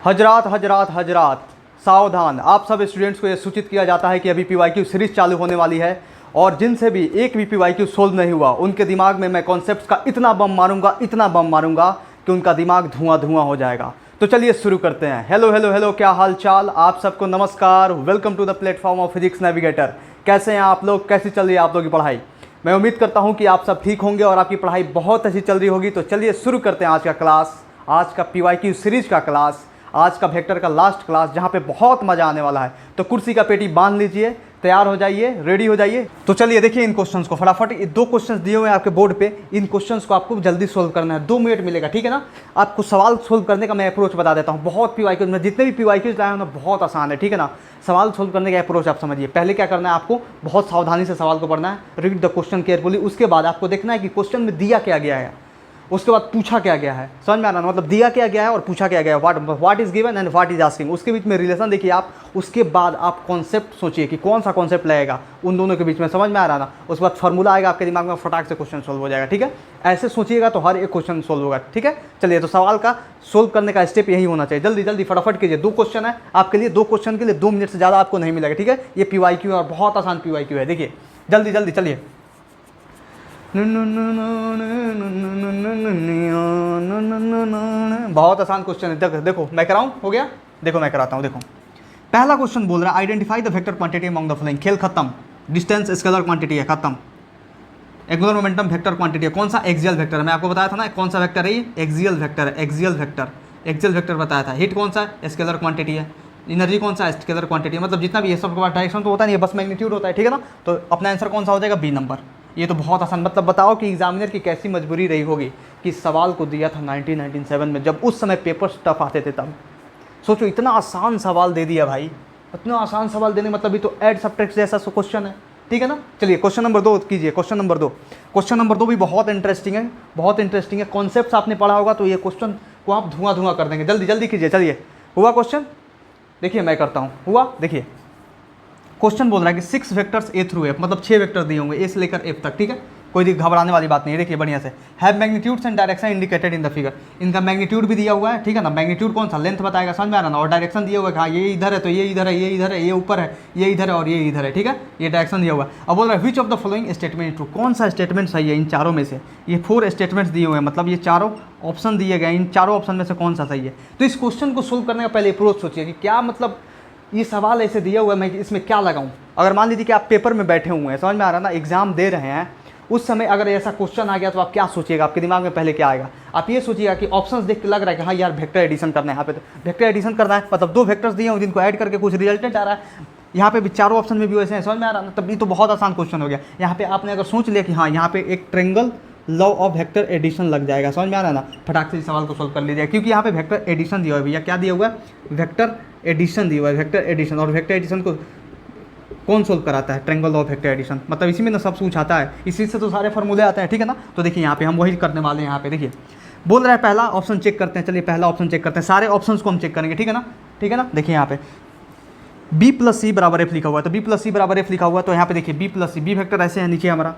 हजरात हजरात हजरात सावधान, आप सब स्टूडेंट्स को यह सूचित किया जाता है कि अभी पीवाईक्यू सीरीज चालू होने वाली है और जिनसे भी एक भी पीवाईक्यू सोल्व नहीं हुआ उनके दिमाग में मैं कॉन्सेप्ट्स का इतना बम मारूंगा कि उनका दिमाग धुआं धुआं हो जाएगा। तो चलिए शुरू करते हैं। हेलो हेलो हेलो, क्या हाल चाल, आप सबको नमस्कार। Welcome to the platform of physics navigator. कैसे हैं आप लोग, कैसी चल रही है आप लोगों की पढ़ाई? मैं उम्मीद करता हूं कि आप सब ठीक होंगे और आपकी पढ़ाई बहुत अच्छी चल रही होगी। तो चलिए शुरू करते हैं आज का क्लास, आज का पीवाईक्यू सीरीज का क्लास, आज का वेक्टर का लास्ट क्लास, जहां पे बहुत मजा आने वाला है। तो कुर्सी का पेटी बांध लीजिए, तैयार हो जाइए, रेडी हो जाइए। तो चलिए देखिए इन क्वेश्चंस को फटाफट। ये 2 क्वेश्चंस दिए हुए हैं आपके बोर्ड पे, इन क्वेश्चंस को आपको जल्दी सोल्व करना है। 2 मिनट मिलेगा, ठीक है ना। आपको सवाल सोल्व करने का मैं अप्रोच बता देता हूँ। बहुत पीवाईक्यूज में जितने भी पीवाईक्यूज लाए हैं ना, बहुत आसान है, ठीक है ना। सवाल सोल्व करने का अप्रोच आप समझिए। पहले क्या करना है, आपको बहुत सावधानी से सवाल को पढ़ना है, रीड द क्वेश्चन केयरफुली। उसके बाद आपको देखना है कि क्वेश्चन में दिया क्या गया है, उसके बाद पूछा क्या गया है। समझ में आ रहा है, मतलब दिया क्या गया है और पूछा क्या गया है। What is given and what is asking, उसके बीच में रिलेशन देखिए आप। उसके बाद आप कॉन्सेप्ट सोचिए कि कौन सा कॉन्सेप्ट लगेगा उन दोनों के बीच में। समझ में आ रहा ना। उसके बाद फॉर्मूला आएगा आपके दिमाग में, फटाक से क्वेश्चन सोल्व हो जाएगा, ठीक है। ऐसे सोचिएगा तो हर एक क्वेश्चन सोल्व होगा, ठीक है। चलिए, तो सवाल का सोल्व करने का स्टेप यही होना चाहिए। जल्दी जल्दी फटाफट कीजिए। 2 क्वेश्चन है आपके लिए, 2 क्वेश्चन के लिए 2 मिनट से ज़्यादा आपको नहीं मिलेगा, ठीक है। ये पीवाईक्यू है और बहुत आसान पीवाईक्यू है। देखिए जल्दी जल्दी चलिए। बहुत आसान क्वेश्चन है। देखो मैं कराऊं, हो गया। देखो मैं कराता हूं। देखो पहला क्वेश्चन बोल रहा है identify the vector quantity among the following. खेल खत्म। डिस्टेंस स्केलर क्वांटिटी है, खत्म। एंगुलर मोमेंटम वेक्टर क्वांटिटी है। कौन सा? एक्सियल वेक्टर है। मैं आपको बताया था ना कौन सा वेक्टर है ये, एक्सियल वेक्टर है। एक्सियल वेक्टर बताया था। हिट कौन सा है? स्केलर क्वांटिटी है। एनर्जी कौन सा है? Scalar quantity. मतलब जितना भी ये सब डायरेक्शन तो होता नहीं है, बस मैग्नीट्यूड होता है, ठीक है ना। तो अपना आंसर कौन सा हो जाएगा? B number. ये तो बहुत आसान। मतलब बताओ कि एग्जामिनर की कैसी मजबूरी रही होगी कि सवाल को दिया था 1997 में, जब उस समय पेपर टफ आते थे तब। सोचो इतना आसान सवाल दे दिया भाई। इतना आसान सवाल देने मतलब ये तो ऐड सब्ट्रैक्ट जैसा क्वेश्चन है, ठीक है ना। चलिए क्वेश्चन नंबर 2 कीजिए। क्वेश्चन नंबर 2 भी बहुत इंटरेस्टिंग है, बहुत इंटरेस्टिंग है। कॉन्सेप्ट आपने पढ़ा होगा तो ये क्वेश्चन को आप धुआं धुआं कर देंगे। जल्दी जल्दी कीजिए। चलिए, हुआ क्वेश्चन? देखिए मैं करता हूँ। हुआ, देखिए क्वेश्चन बोल रहा है कि 6 वेक्टर्स ए थ्रू एफ, मतलब 6 वेक्टर दिए होंगे ए से लेकर एफ तक, ठीक है। कोई घबराने वाली बात नहीं है। देखिए बढ़िया से, have magnitudes and direction indicated in the figure. इनका मैग्नीट्यूड भी दिया हुआ है, ठीक है ना। मैग्नीट्यूड कौन सा? लेंथ बताएगा, समझ में आ रहा ना। और डायरेक्शन दिया हुआ है, हाँ ये इधर है तो ये इधर है, ये इधर है, ये ऊपर है, ये इधर है और ये इधर है, ठीक है। ये डायरेक्शन दिया हुआ है। अब बोल रहा है which of the following statement true, कौन सा स्टेटमेंट सही है इन चारों में से। ये 4 स्टेटमेंट्स दिए हुए हैं, मतलब ये चारों ऑप्शन दिए गए, इन चारों ऑप्शन में से कौन सा सही है। तो इस क्वेश्चन को सोल्व करने का पहले अप्रोच सोचिए कि क्या मतलब ये सवाल ऐसे दिया हुआ है, मैं इसमें क्या लगाऊं। अगर मान लीजिए कि आप पेपर में बैठे हुए हैं, समझ में आ रहा ना, एग्जाम दे रहे हैं, उस समय अगर ऐसा क्वेश्चन आ गया तो आप क्या सोचिएगा? आपके दिमाग में पहले क्या आएगा? आप ये सोचिएगा कि ऑप्शंस देख के लग रहा है कि हाँ यार वेक्टर एडिशन करना है। यहाँ पे तो वेक्टर एडिशन करना है, मतलब 2 वेक्टर्स दिए हैं जिनको ऐड करके कुछ रिजल्टेंट आ रहा है। यहाँ पे भी चारों ऑप्शन में भी वैसे हैं, समझ में आ रहा है ना। तब ये तो बहुत आसान क्वेश्चन हो गया। यहाँ पे आपने अगर सोच लिया कि हाँ यहाँ पे एक triangle law of vector addition लग जाएगा, समझ में आ रहा है ना, फटाक से इस सवाल को सोल्व कर लीजिए। क्योंकि यहाँ पे वेक्टर एडिशन दिया हुआ है भैया। क्या दिया हुआ है? वेक्टर एडिशन दिया हुआ है, वेक्टर एडिशन। और वेक्टर एडिशन को कौन सोल्व कराता है? Triangle law of vector addition. मतलब इसी में ना सब कुछ आता है, इसी से तो सारे फॉर्मूले आते हैं, ठीक है ना। तो देखिए यहाँ पे हम वही करने वाले हैं। यहाँ पे देखिए बोल रहा है पहला ऑप्शन चेक करते हैं। चलिए पहला ऑप्शन चेक करते हैं, सारे ऑप्शंस को हम चेक करेंगे, ठीक है ना। ठीक है ना, देखिए यहाँ पे b प्लस सी बराबर एफ लिखा हुआ है। तो b प्लस सी बराबर एफ लिखा हुआ है, तो यहाँ पे देखिए b प्लस सी, बी वेक्टर ऐसे है नीचे हमारा,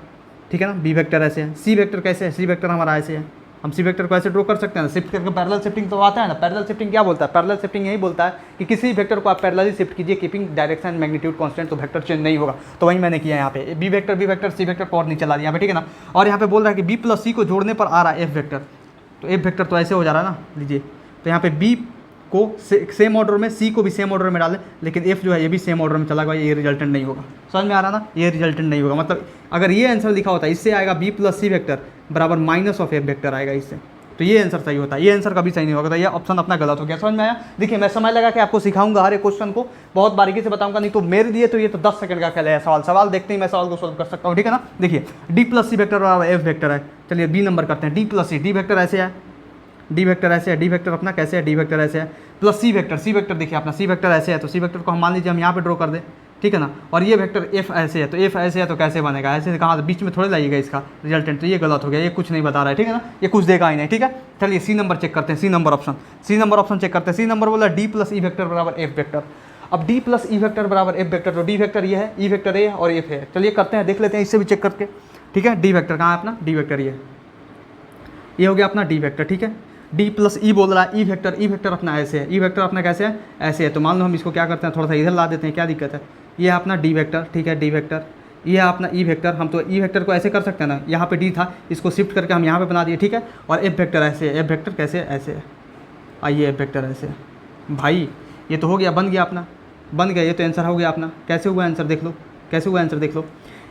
ठीक है ना। बी वेक्टर ऐसे है। सी वेक्टर कैसे है? सी वेक्टर हमारा ऐसे है। हम सी वेक्टर को ऐसे ड्रॉ कर सकते हैं ना, शिफ्ट करके। पैरेलल शिफ्टिंग तो आता है ना। पैरेलल शिफ्टिंग क्या बोलता है? पैरेलल शिफ्टिंग यही बोलता है कि किसी वेक्टर को आप पैरेलली शिफ्ट कीजिए, keeping direction and magnitude constant, तो वेक्टर चेंज नहीं होगा। तो वही मैंने किया यहाँ पे, बी वेक्टर सी वेक्टर को और नीचे ला दिया यहाँ पे, ठीक है ना। और यहाँ पे बोल रहा है कि बी प्लस सी को जोड़ने पर आ रहा है एफ वेक्टर। तो एफ वेक्टर तो ऐसे हो जा रहा है ना, लीजिए। तो यहाँ पे बी को सेम ऑर्डर में, सी को भी सेम ऑर्डर में डालें, लेकिन एफ जो है ये भी सेम ऑर्डर में चला गया, ये रिजल्टेंट नहीं होगा। समझ में आ रहा ना, ये रिजल्टेंट नहीं होगा। मतलब अगर ये आंसर लिखा होता है, इससे आएगा बी प्लस सी वेक्टर बराबर माइनस ऑफ एफ वेक्टर आएगा इससे, तो ये आंसर सही होता है। ये आंसर कभी सही नहीं होगा, तो ये ऑप्शन अपना गलत हो गया। समझ में आया? देखिए मैं समय लगा के आपको सिखाऊंगा, हर एक क्वेश्चन को बहुत बारीकी से बताऊंगा, नहीं तो मेरे लिए तो ये तो 10 सेकंड का खेल है। सवाल देखते ही मैं सवाल को सोल्व कर सकता हूँ, ठीक है ना। देखिए डी प्लस सी वेक्टर बराबर एफ वेक्टर है। चलिए बी नंबर करते हैं। डी प्लस सी, डी वेक्टर ऐसे है, डी वेक्टर ऐसे है, डी वेक्टर अपना कैसे है? डी वेक्टर ऐसे है, plus C vector, C vector देखिए अपना सी वेक्टर ऐसे है, तो सी वेक्टर को हम मान लीजिए हम यहाँ पे ड्रॉ कर दें, ठीक है ना। और ये वेक्टर एफ ऐसे है, तो एफ ऐसे है तो कैसे बनेगा? ऐसे कहाँ? बीच में थोड़े लाइएगा इसका रिजल्टेंट, तो ये गलत हो गया, ये कुछ नहीं बता रहा है, ठीक है ना। ये कुछ देगा ही नहीं, ठीक है। चलिए सी नंबर चेक करते हैं, सी नंबर ऑप्शन चेक करते हैं। सी नंबर बोला डी प्लस ई वेक्टर बराबर एफ वेक्टर। अब डी प्लस ई वेक्टर बराबर एफ वेक्टर, तो डी वेक्टर ये है, ई वेक्टर ए और एफ है। चलिए करते हैं, देख लेते हैं इससे भी चेक करके, ठीक है। डी वेक्टर कहाँ है अपना, डी वेक्टर ये हो गया अपना डी वेक्टर, ठीक है। डी प्लस ई बोल रहा है, ई वेक्टर अपना ऐसे है, ई वेक्टर अपना कैसे है, ऐसे है। तो मान लो हम इसको क्या करते हैं, थोड़ा सा इधर ला देते हैं, क्या दिक्कत है। ये है अपना डी वेक्टर, ठीक है, डी वेक्टर। ये है अपना ई वेक्टर, हम तो ई वेक्टर को ऐसे कर सकते हैं ना, यहाँ पे डी था, इसको शिफ्ट करके हम यहाँ पे बना दिए, ठीक है। और एफ वेक्टर ऐसे है, एफ वेक्टर कैसे ऐसे है, आइए एफ वेक्टर ऐसे है। भाई ये तो हो गया, बन गया अपना, बन गया, ये तो आंसर हो गया अपना। कैसे हुआ आंसर देख लो, कैसे हुआ आंसर देख लो।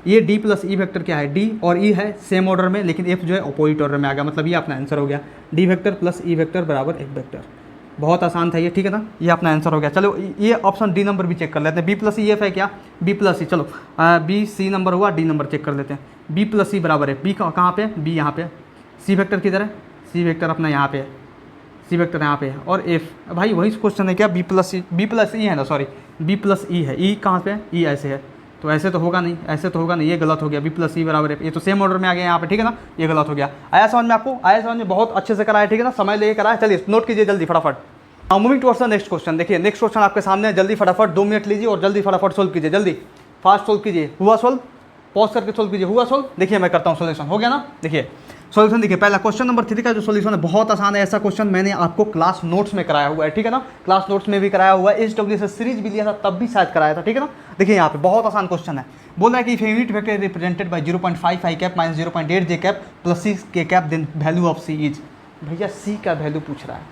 ये डी प्लस ई वेक्टर क्या है, डी और ई है सेम ऑर्डर में, लेकिन एफ जो है अपोजिट ऑर्डर में आ गया, मतलब ये अपना आंसर हो गया। D vector plus E vector बराबर एफ वेक्टर। बहुत आसान था ये, ठीक है ना, ये अपना आंसर हो गया। चलो ये ऑप्शन डी नंबर भी चेक कर लेते हैं। बी प्लस ई एफ है क्या, बी प्लस ई, चलो बी सी नंबर हुआ, डी नंबर चेक कर लेते हैं। बी प्लस ई बराबर है, बी कहाँ पे, बी यहाँ पे, सी वेक्टर किधर है, सी वेक्टर अपना यहाँ पे है, सी वेक्टर यहाँ पे है, और एफ भाई वही क्वेश्चन है क्या, बी प्लस ई है ना, सॉरी बी प्लस ई है, ई कहाँ पे है, ई ऐसे है, तो ऐसे तो होगा नहीं, ऐसे तो होगा नहीं, ये गलत हो गया। बी प्लस ई बराबर है, ये तो सेम ऑर्डर में आ गया यहाँ पे, ठीक है ना, ये गलत हो गया। आया समझ में आपको, आया समझ में, बहुत अच्छे से कराया, ठीक है ना, समय लेके कराया। चलिए नोट कीजिए जल्दी फटाफट। Now moving towards the next question. देखिए नेक्स्ट क्वेश्चन आपके सामने है, जल्दी फटाफट 2 मिनट लीजिए और जल्दी फटाफट सोल्व कीजिए, जल्दी फास्ट सोल्व कीजिए। हुआ सोल्व, पॉज करके सोल्व कीजिए, हुआ सोल्व। देखिए मैं करता हूँ सोल्यूशन, हो गया ना। देखिए सोल्यूशन देखिए, पहला क्वेश्चन नंबर 3 का जो सोल्यूशन है बहुत आसान है। ऐसा क्वेश्चन मैंने आपको क्लास नोट्स में कराया हुआ है, ठीक है ना, क्लास नोट्स में भी कराया हुआ है, SWS सीरीज भी लिया था तब भी शायद कराया था, ठीक है ना। देखिए यहाँ पे बहुत आसान क्वेश्चन है, बोल रहा है कि if unit vector represented by 0.5 I cap minus 0.8 J cap plus 6 K cap then value of C is. भैया सी का वैल्यू पूछ रहा है,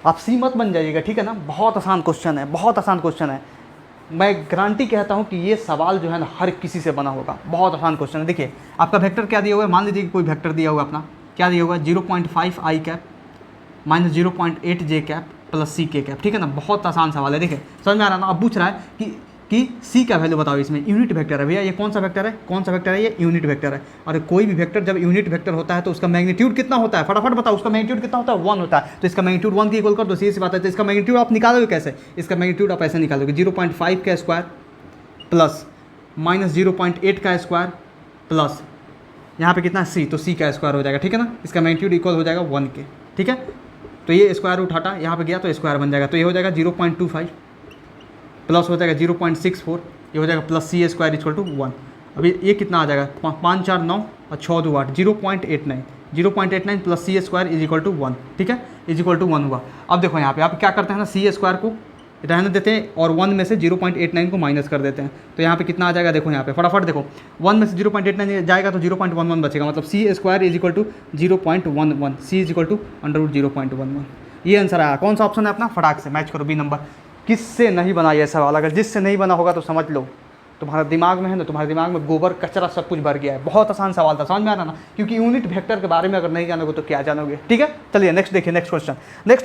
आप सी मत बन जाइएगा, ठीक है ना। बहुत आसान क्वेश्चन है, बहुत आसान क्वेश्चन है। मैं गारंटी कहता हूँ कि ये सवाल जो है ना हर किसी से बना होगा, बहुत आसान क्वेश्चन है। देखिए आपका वेक्टर क्या दिया हुआ है, मान लीजिए कि कोई वेक्टर दिया हुआ अपना, क्या दिया हुआ है, 0.5 I cap minus 0.8 J cap plus सी के कैप, ठीक है ना। बहुत आसान सवाल है, देखिए समझ में आ रहा ना। अब पूछ रहा है कि सी का वैल्यू बताओ, इसमें यूनिट वेक्टर है भैया, ये कौन सा वेक्टर है, कौन सा वेक्टर है, ये यूनिट वेक्टर है। और कोई भी वेक्टर जब यूनिट वेक्टर होता है तो उसका मैग्नीट्यूड कितना होता है, फटाफट बताओ, उसका मैग्नीट्यूड कितना होता है, 1 होता है। तो इसका मैग्नीट्यूड 1 की इक्वल कर दो, सीधी सी बात है। तो इसका मैग्नीट्यूड आप निकालोगे कैसे, इसका मैग्नीट्यूड आप ऐसे निकालोगे, 0.5 का स्क्वायर प्लस माइनस 0.8 का स्क्वायर प्लस यहाँ पे कितना सी, तो सी का स्क्वायर हो जाएगा, ठीक है ना। इसका मैग्नीट्यूड इक्वल हो जाएगा 1 के, ठीक है। तो ये स्क्वायर रूट हटा, यहाँ पे गया तो स्क्वायर बन जाएगा, तो ये हो जाएगा 0.25 प्लस हो जाएगा 0.64, ये हो जाएगा plus C square equal to 1। अभी ये कितना आ जाएगा, 5 4 9 और 6 2 8, 0.89 plus C square is equal to 1, ठीक है, इज इक्वल टू 1 हुआ। अब देखो यहाँ पे आप क्या करते हैं ना, सी स्क्वायर को रहने देते हैं और 1 में से 0.89 को माइनस कर देते हैं। तो यहाँ पे कितना आ जाएगा, देखो यहाँ पे फटाफट देखो, 1 में से 0.89 जाएगा तो 0.11 बचेगा, मतलब C square is equal to 0.11, C is equal to under 0.11। ये आंसर आया। कौन सा ऑप्शन है अपना, फटाक से मैच करो बी नंबर। किससे नहीं बना ये सवाल, अगर जिससे नहीं बना होगा तो समझ लो तुम्हारा दिमाग में है ना, तुम्हारे दिमाग में गोबर कचरा सब कुछ भर गया है। बहुत आसान सवाल था, समझ में आ रहा ना, क्योंकि यूनिट वेक्टर के बारे में अगर नहीं जानोगे तो क्या जानोगे, ठीक है। चलिए नेक्स्ट देखिए, नेक्स्ट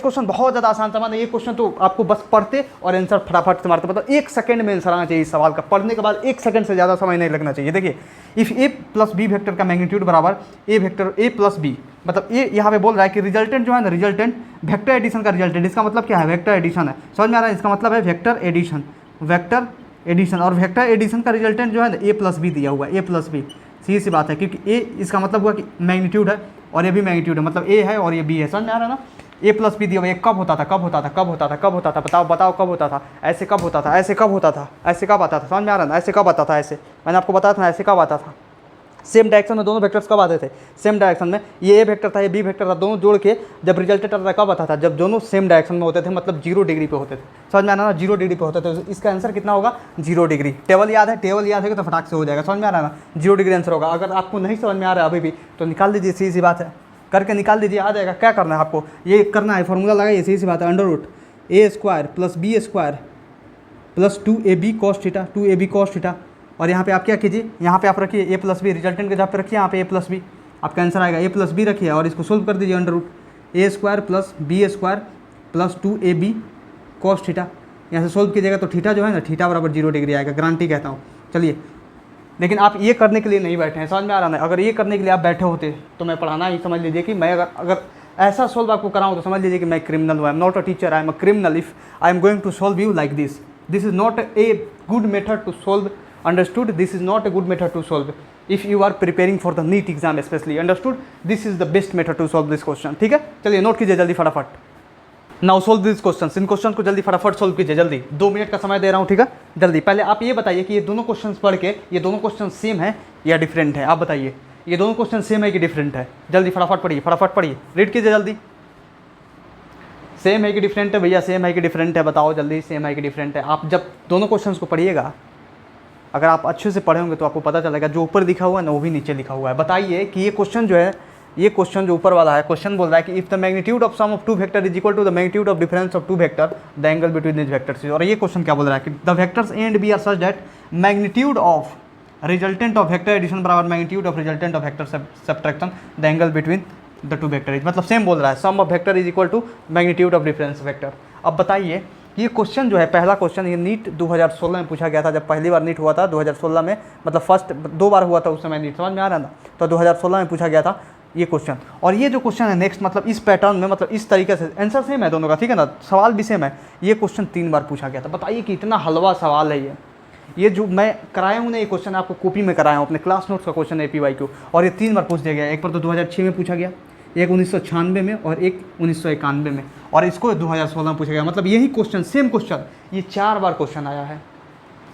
क्वेश्चन बहुत ज़्यादा आसान सवाल है। ये क्वेश्चन तो आपको बस पढ़ते और आंसर फटाफट से मारते, मतलब 1 सेकंड में आंसर आना चाहिए इस सवाल का, पढ़ने के बाद 1 सेकंड से ज़्यादा समय नहीं लगना चाहिए। देखिए if A plus B vector का मैग्नीट्यूड बराबर A vector A plus B, मतलब ये यहाँ पे बोल रहा है कि रिजल्टेंट जो है ना, रिजल्टेंट वेक्टर एडिशन का रिजल्टेंट, इसका मतलब क्या है, वेक्टर एडिशन है, समझ में आ रहा है। इसका मतलब है वेक्टर एडिशन, वेक्टर एडिशन, और वेक्टर एडिशन का रिजल्टेंट जो है ना ए प्लस बी दिया हुआ है, ए प्लस बी, सीधी सी बात है, क्योंकि ए इसका मतलब हुआ कि मैग्नीट्यूड है और ये भी मैग्नीट्यूड है, मतलब ए है और ये बी है, समझ में आ रहा है ना। ए प्लस बी दिया हुआ, ये कब होता था, कब होता था, कब होता था, कब होता था, बताओ बताओ कब होता था, ऐसे कब होता था, ऐसे कब होता था, ऐसे कब आता था, समझ में आ रहा है ना, ऐसे कब आता था, ऐसे मैंने आपको बताया था ना, ऐसे कब आता था। सेम डायरेक्शन में दोनों वेक्टर्स कब आते थे, सेम डायरेक्शन में, ये ए वेक्टर था, ये बी वेक्टर था, दोनों जोड़ के जब रिजल्टेंट आता था कब आता था, जब दोनों सेम डायरेक्शन में होते थे, मतलब 0 डिग्री पे होते थे, समझ में आ रहा है ना, 0 डिग्री पे होते थे। तो इसका आंसर कितना होगा, 0 डिग्री। टेबल याद है, टेबल याद है तो फटाक से हो जाएगा, समझ में आ रहा है ना, 0 डिग्री आंसर होगा। अगर आपको नहीं समझ में आ रहा है अभी भी तो निकाल दीजिए, सीधी सी बात है, करके निकाल दीजिए, आ जाएगा। क्या करना है आपको, ये करना है, फॉर्मूला लगाइए, सीधी सी बात है, under root A square plus B square plus 2ab cos theta, 2ab cos theta. और यहाँ पे आप क्या कीजिए, यहाँ पे आप रखिए ए प्लस बी, रिजल्टेंट के जहाँ पे रखिए यहाँ पे ए प्लस बी, आपका आंसर आएगा ए प्लस बी रखिए और इसको सोल्व कर दीजिए, under root A square plus B square plus 2ab cos theta. यहाँ से सोल्व कीजिएगा तो थीटा जो है ना, थीटा बराबर 0 डिग्री आएगा, गारंटी कहता हूँ। चलिए, लेकिन आप ये करने के लिए नहीं बैठे हैं, समझ में आ रहा है। अगर ये करने के लिए आप बैठे होते तो मैं पढ़ाना ही, समझ लीजिए कि मैं अगर ऐसा सोल्व आपको कराऊँ तो समझ लीजिए कि मैं क्रिमिनल हूँ। I am not a teacher, I am a criminal if I am going to solve you like this. This is not a good method to solve, understood, this is not a good method to solve if you are preparing for the NEET exam especially, understood, this is the best method to solve this question, ठीक है। चलिए note कीजिए जल्दी फटाफट। Now solve this question, in question को जल्दी फटाफट solve कीजिए, जल्दी 2 मिनट का समय दे रहा हूँ, ठीक है। जल्दी पहले आप ये बताइए कि ये दोनों क्वेश्चन पढ़ के ये दोनों क्वेश्चन सेम है या डिफरेंट है, आप बताइए ये दोनों क्वेश्चन सेम है कि डिफरेंट है। जल्दी फटाफट पढ़िए, रीड कीजिए जल्दी। सेम है कि डिफरेंट है भैया, सेम है कि डिफरेंट है, बताओ जल्दी, सेम है कि डिफरेंट है। आप जब दोनों क्वेश्चन को पढ़िएगा, अगर आप अच्छे से पढ़े होंगे तो आपको पता चलेगा जो ऊपर लिखा हुआ है ना वो भी नीचे लिखा हुआ है। बताइए कि ये क्वेश्चन जो है, ये क्वेश्चन जो ऊपर वाला है, क्वेश्चन बोल रहा है कि if the magnitude of sum of two vector is equal to the magnitude of difference of two vector the angle between this vectors. और ये क्वेश्चन क्या बोल रहा है कि the vectors A and B are such that magnitude of resultant of vector addition बराबर magnitude of resultant of vector subtraction the angle between the two vector is, मतलब same बोल रहा है, sum of vector is equal to magnitude of difference vector. अब बताइए ये question जो है, पहला क्वेश्चन ये नीट 2016 में पूछा गया था, जब पहली बार नीट हुआ था 2016 में, मतलब फर्स्ट 2 बार हुआ था उस समय नीट, समझ में आ रहा है ना। तो 2016 में पूछा गया था ये क्वेश्चन। और ये जो क्वेश्चन है नेक्स्ट, मतलब इस पैटर्न में, मतलब इस तरीके से आंसर सेम है दोनों का, ठीक है ना, सवाल भी सेम है। ये क्वेश्चन 3 बार पूछा गया था। बताइए कि इतना हलवा सवाल है ये जो मैं कराया हूँ ना, ये क्वेश्चन आपको कॉपी में कराया हूँ, अपने क्लास नोट्स का क्वेश्चन है APYQ, और ये 3 बार पूछ दिया गया। एक पर तो 2006 में पूछा गया, एक 1996 में और एक 1991 में, और इसको 2016 में पूछा गया। मतलब यही क्वेश्चन, सेम क्वेश्चन, ये 4 बार क्वेश्चन आया है,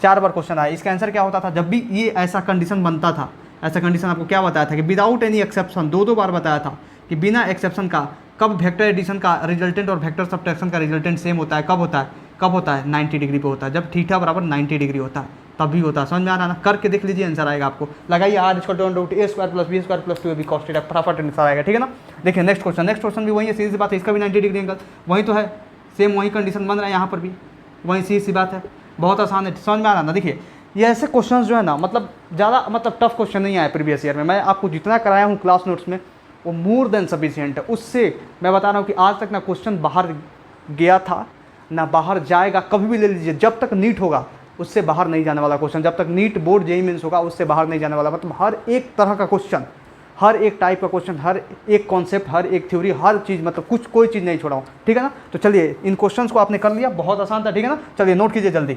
4 बार क्वेश्चन आया। इसका आंसर क्या होता था जब भी ये ऐसा कंडीशन बनता था, ऐसा कंडीशन आपको क्या बताया था कि विदाउट एनी एक्सेप्शन, 2 बार बताया था कि बिना एक्सेप्शन का कब वेक्टर एडिशन का रिजल्टेंट और वेक्टर सब्ट्रैक्शन का रिजल्टेंट सेम होता है, कब होता है 90 डिग्री पे होता है, जब थीटा बराबर 90 डिग्री होता है तब भी होता है। समझ में आ रहा ना, करके देख लीजिए, आंसर आएगा आपको। लगाइए r = a² + b² + 2ab cos θ, फटाफट आंसर आएगा, ठीक है ना। देखिए नेक्स्ट क्वेश्चन भी वही है, सीधी सी बात है, इसका भी 90 डिग्री एंगल वही तो है, सेम वही कंडीशन बन रहा है यहाँ पर भी, वही सीधी सी बात है, बहुत आसान है, समझ में आ रहा ना। देखिए ये ऐसे क्वेश्चन जो है ना, मतलब ज़्यादा मतलब टफ क्वेश्चन नहीं आया प्रीवियस ईयर में, मैं आपको जितना कराया हूँ क्लास नोट्स में वो मोर देन सफिशिएंट है। उससे मैं बता रहा हूँ कि आज तक ना क्वेश्चन बाहर गया था ना बाहर जाएगा, कभी भी ले लीजिए, जब तक नीट होगा उससे बाहर नहीं जाने वाला क्वेश्चन, जब तक नीट बोर्ड जेईई मेंस होगा उससे बाहर नहीं जाने वाला। मतलब हर एक तरह का क्वेश्चन, हर एक टाइप का क्वेश्चन, हर एक कॉन्सेप्ट, हर एक थ्योरी, हर चीज़, मतलब कुछ कोई चीज़ नहीं छोड़ा हूँ, ठीक है ना। तो चलिए इन क्वेश्चंस को आपने कर लिया, बहुत आसान था, ठीक है ना। चलिए नोट कीजिए जल्दी,